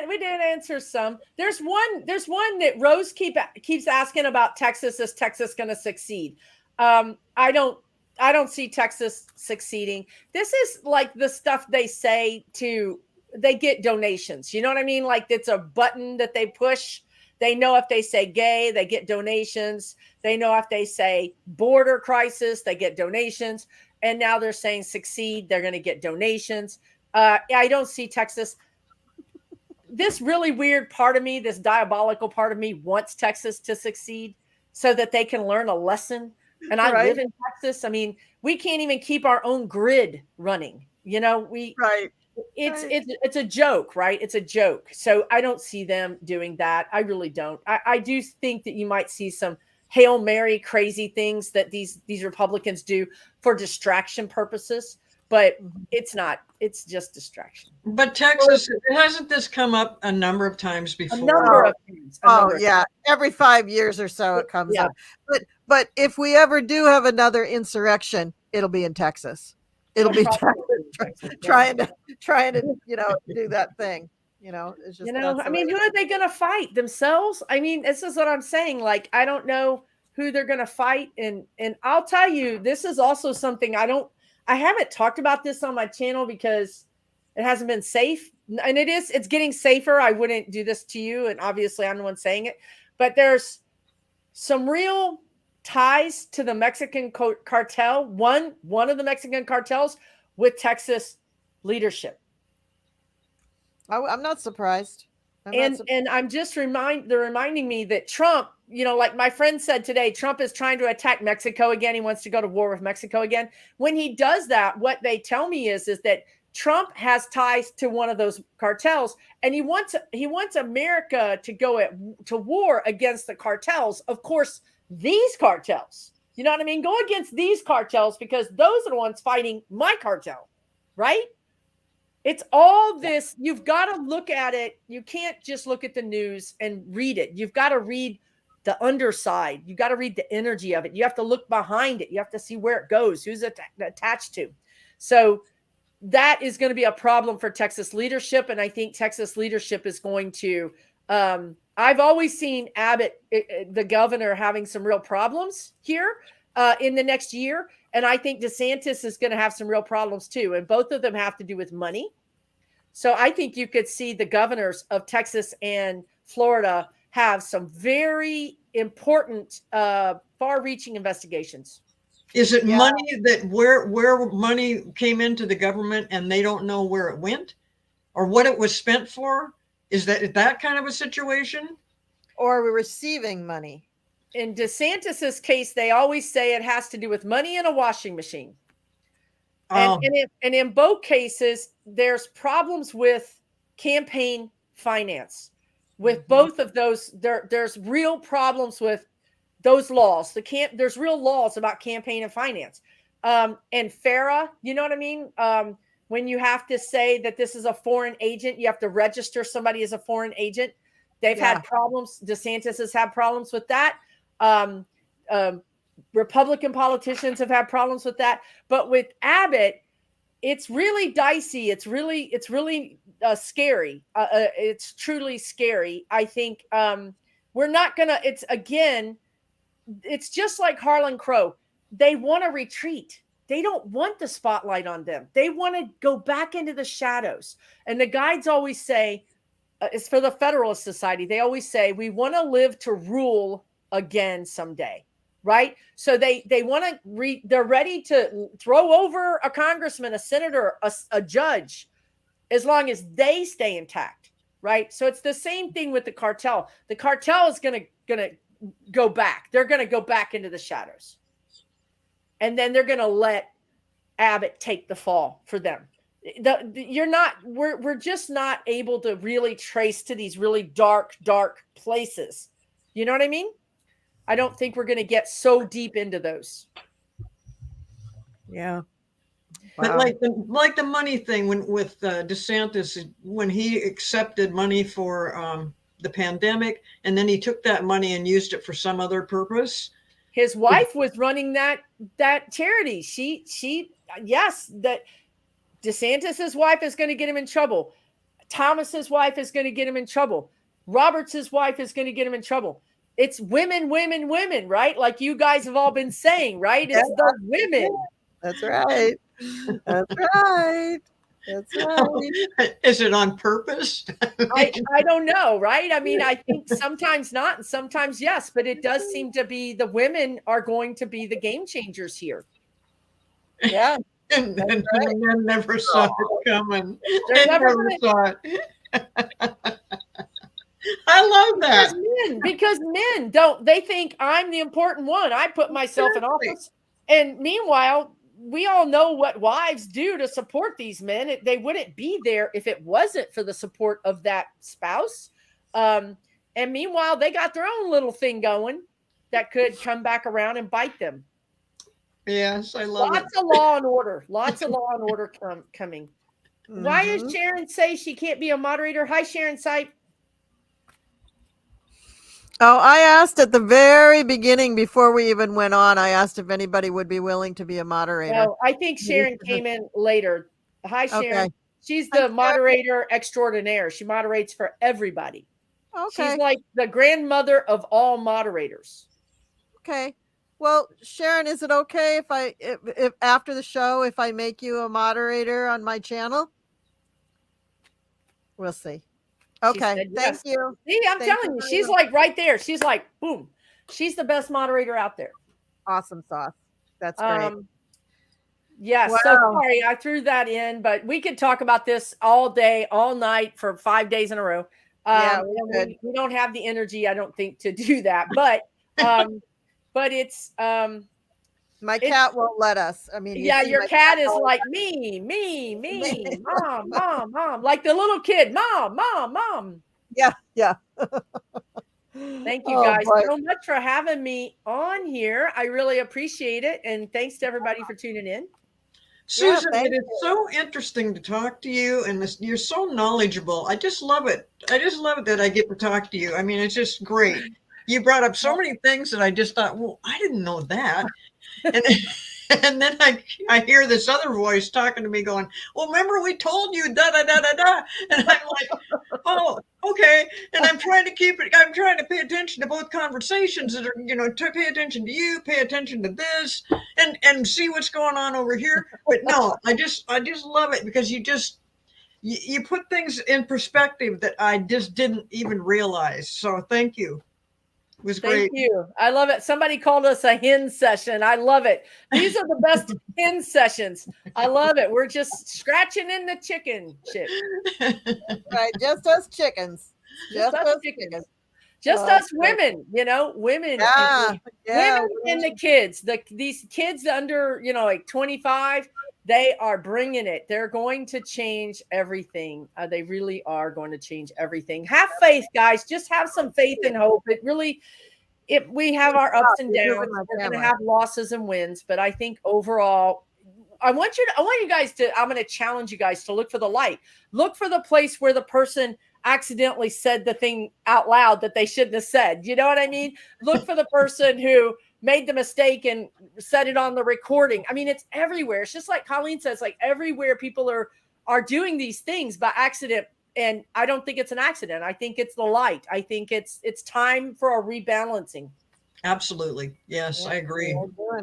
[SPEAKER 3] We did answer some. There's one that Rose keeps asking about Texas. Is Texas going to succeed? I don't see Texas succeeding. This is like the stuff they say they get donations. You know what I mean? Like it's a button that they push. They know if they say gay, they get donations. They know if they say border crisis, they get donations. And now they're saying succeed, they're going to get donations. I don't see Texas. This really weird part of me, this diabolical part of me wants Texas to succeed so that they can learn a lesson. And I live in Texas. I mean, we can't even keep our own grid running. It's a joke, right? It's a joke. So I don't see them doing that. I really don't. I do think that you might see some Hail Mary crazy things that these Republicans do for distraction purposes, but it's not. It's just distraction.
[SPEAKER 2] But Texas, hasn't this come up a number of times before?
[SPEAKER 3] A number of times.
[SPEAKER 1] Every 5 years or so it comes up. But if we ever do have another insurrection, it'll be in Texas. It'll be trying to do that thing. It's just
[SPEAKER 3] I mean, who are they going to fight? Themselves? I mean, this is what I'm saying. Like, I don't know who they're going to fight. And I'll tell you, this is also something I haven't talked about this on my channel because it hasn't been safe. And it's getting safer. I wouldn't do this to you. And obviously I'm the one saying it, but there's some real ties to the Mexican cartel. One of the Mexican cartels with Texas leadership.
[SPEAKER 1] I'm not surprised.
[SPEAKER 3] And I'm just they're reminding me that Trump, like my friend said today, Trump is trying to attack Mexico again. He wants to go to war with Mexico again. When he does that, what they tell me is that Trump has ties to one of those cartels, and he wants America to go to war against the cartels. Of course, these cartels, you know what I mean? Go against these cartels because those are the ones fighting my cartel, right? It's all this. You've got to look at it. You can't just look at the news and read it. You've got to read the underside. You got to read the energy of it. You have to look behind it. You have to see where it goes, who's attached to. So that is going to be a problem for Texas leadership. And I think Texas leadership is going to, I've always seen Abbott, the governor, having some real problems here in the next year. And I think DeSantis is going to have some real problems too. And both of them have to do with money. So I think you could see the governors of Texas and Florida have some very important, far-reaching investigations.
[SPEAKER 2] Is it money that where money came into the government and they don't know where it went or what it was spent for? Is that kind of a situation?
[SPEAKER 1] Or we're receiving money?
[SPEAKER 3] In DeSantis's case, they always say it has to do with money in a washing machine. And in both cases, there's problems with campaign finance. With both of those, there's real problems with those laws. There's real laws about campaign and finance. And FARA, you know what I mean? When you have to say that this is a foreign agent, you have to register somebody as a foreign agent. They've had problems. DeSantis has had problems with that. Republican politicians have had problems with that. But with Abbott, it's really dicey. It's really scary. It's truly scary. I think we're not going to, it's just like Harlan Crow. They want to retreat. They don't want the spotlight on them. They want to go back into the shadows. And the guides always say, it's for the Federalist Society. They always say, we want to live to rule again someday. right? So they want to they're ready to throw over a congressman, a senator, a judge, as long as they stay intact, right? So it's the same thing with the cartel. The cartel is gonna go back. They're gonna go back into the shadows, and then they're gonna let Abbott take the fall for them. We're just not able to really trace to these really dark places. You know what I mean? I don't think we're going to get so deep into those.
[SPEAKER 1] Yeah.
[SPEAKER 2] But like the money thing with DeSantis, when he accepted money for the pandemic, and then he took that money and used it for some other purpose.
[SPEAKER 3] His wife was running that charity. Yes, that DeSantis's wife is going to get him in trouble. Thomas's wife is going to get him in trouble. Roberts's wife is going to get him in trouble. It's women, right? Like you guys have all been saying, right? It's the women.
[SPEAKER 1] That's right. That's right. That's right.
[SPEAKER 2] Is it on purpose?
[SPEAKER 3] I don't know, right? I mean, I think sometimes not and sometimes yes, but it does seem to be the women are going to be the game changers here.
[SPEAKER 1] Yeah.
[SPEAKER 2] And right. Men never saw it coming.
[SPEAKER 3] They never
[SPEAKER 2] saw it. I love that.
[SPEAKER 3] Because men don't, they think I'm the important one. I put myself in office. And meanwhile, we all know what wives do to support these men. They wouldn't be there if it wasn't for the support of that spouse. And meanwhile, they got their own little thing going that could come back around and bite them.
[SPEAKER 2] Yes, I love
[SPEAKER 3] Lots of law and order. Lots of law and order coming. Mm-hmm. Why does Sharon say she can't be a moderator? Hi, Sharon Sipe.
[SPEAKER 1] Oh, I asked at the very beginning before we even went on, I asked if anybody would be willing to be a moderator.
[SPEAKER 3] No, I think Sharon came in later. Hi, Sharon. Okay. She's the moderator extraordinaire. She moderates for everybody. Okay. She's like the grandmother of all moderators.
[SPEAKER 1] Okay. Well, Sharon, is it okay if after the show, if I make you a moderator on my channel? We'll see. Okay, thank you.
[SPEAKER 3] See, I'm telling you, she's like right there. She's like, boom. She's the best moderator out there.
[SPEAKER 1] Awesome sauce. That's great.
[SPEAKER 3] Yeah, wow. So sorry, I threw that in, but we could talk about this all day, all night for 5 days in a row. We don't have the energy, I don't think, to do that. But it's
[SPEAKER 1] my cat won't let us. I mean,
[SPEAKER 3] yeah, your cat is like me, mom, like the little kid, mom.
[SPEAKER 1] Yeah.
[SPEAKER 3] Thank you guys so much for having me on here. I really appreciate it, and thanks to everybody for tuning in.
[SPEAKER 2] Susan, it is so interesting to talk to you, and you're so knowledgeable. I just love it. I just love it that I get to talk to you. I mean, it's just great. You brought up so many things that I just thought, well, I didn't know that. And then I hear this other voice talking to me going, well, remember we told you da. And I'm like, oh, okay. And I'm trying to pay attention to both conversations that are, to pay attention to you, pay attention to this and see what's going on over here. But no, I just love it because you put things in perspective that I just didn't even realize. So thank you. It was great.
[SPEAKER 3] Thank you. I love it. Somebody called us a hen session. I love it. These are the best hen sessions. I love it. We're just scratching in the chicken shit.
[SPEAKER 1] Right. Just us chickens.
[SPEAKER 3] Just us chickens. Just us women, women.
[SPEAKER 1] Yeah.
[SPEAKER 3] Women and the kids. These kids under, like 25, they are bringing it. They're going to change everything. They really are going to change everything. Have faith, guys. Just have some faith and hope. We have our ups and downs. We're going to have losses and wins, but I think overall, I'm going to challenge you guys to look for the light. Look for the place where the person accidentally said the thing out loud that they shouldn't have said. You know what I mean? Look for the person who made the mistake and said it on the recording. I mean, it's everywhere. It's just like Colleen says, like everywhere people are doing these things by accident. And I don't think it's an accident. I think it's the light. I think it's time for a rebalancing.
[SPEAKER 2] Absolutely. Yes, I agree.
[SPEAKER 1] We're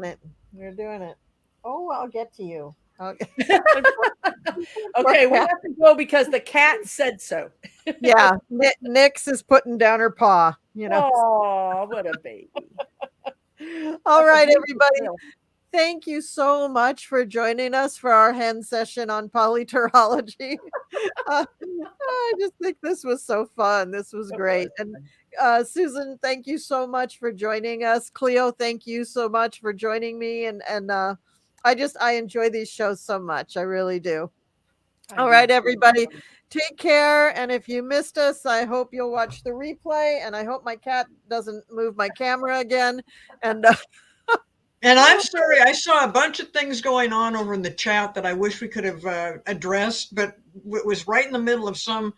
[SPEAKER 1] doing it. Oh, I'll get to you.
[SPEAKER 3] Okay, we have to go because the cat said so.
[SPEAKER 1] Yeah, Nix is putting down her paw.
[SPEAKER 3] Oh, what a baby.
[SPEAKER 1] All
[SPEAKER 3] That's a
[SPEAKER 1] right,
[SPEAKER 3] beautiful
[SPEAKER 1] everybody.
[SPEAKER 3] trail.
[SPEAKER 1] Thank you so much for joining us for our hen session on PoliTarology. I just think this was so fun. This was
[SPEAKER 3] It
[SPEAKER 1] great.
[SPEAKER 3] was
[SPEAKER 1] And
[SPEAKER 3] fun.
[SPEAKER 1] Susan, thank you so much for joining us. Cleo, thank you so much for joining me. And I enjoy these shows so much. I really do.
[SPEAKER 3] I
[SPEAKER 1] All
[SPEAKER 3] do
[SPEAKER 1] right,
[SPEAKER 3] too.
[SPEAKER 1] everybody. Take care. And if you missed us, I hope you'll watch the replay. And I hope my cat doesn't move my camera again. And
[SPEAKER 2] And I'm sorry, I saw a bunch of things going on over in the chat that I wish we could have addressed, but it was right in the middle of something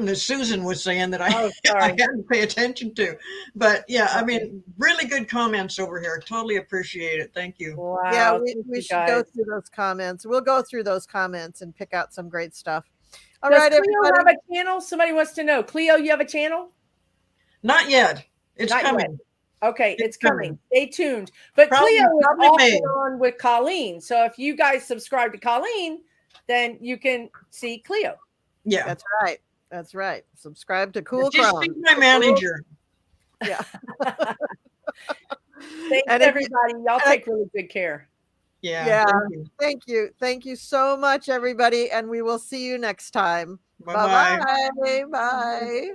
[SPEAKER 2] that Susan was saying that I,
[SPEAKER 3] Oh,
[SPEAKER 2] I
[SPEAKER 3] sorry.
[SPEAKER 2] had to pay attention to. But yeah, I
[SPEAKER 3] Okay.
[SPEAKER 2] mean, really good comments over here. Totally appreciate it. Thank you.
[SPEAKER 1] yeah,
[SPEAKER 3] Wow. Thank
[SPEAKER 1] we
[SPEAKER 3] you
[SPEAKER 1] should go
[SPEAKER 3] guys.
[SPEAKER 1] through those comments. We'll go through those comments and pick out some great stuff. All
[SPEAKER 3] Does
[SPEAKER 1] right,
[SPEAKER 3] Cleo
[SPEAKER 1] everybody.
[SPEAKER 3] have a channel? Somebody wants to know. Cleo, you have a channel?
[SPEAKER 2] Not yet. It's
[SPEAKER 3] Not yet.
[SPEAKER 2] coming.
[SPEAKER 3] Okay, it's coming.
[SPEAKER 2] coming.
[SPEAKER 3] Stay tuned. But
[SPEAKER 2] Probably-
[SPEAKER 3] Cleo is
[SPEAKER 2] probably
[SPEAKER 3] off
[SPEAKER 2] May.
[SPEAKER 3] and on with Colleen. So if you guys subscribe to Colleen, then you can see Cleo.
[SPEAKER 2] Yeah.
[SPEAKER 1] That's right. That's right. Subscribe to Cool
[SPEAKER 2] She's
[SPEAKER 1] Crone.
[SPEAKER 2] my manager.
[SPEAKER 1] Yeah.
[SPEAKER 3] Thanks,
[SPEAKER 1] And if you-
[SPEAKER 3] everybody. Y'all take really good care.
[SPEAKER 2] Yeah.
[SPEAKER 1] Yeah.
[SPEAKER 2] Thank you.
[SPEAKER 1] Thank you. Thank you so much, everybody. And we will see you next time.
[SPEAKER 2] Bye-bye.
[SPEAKER 1] Bye-bye. Bye.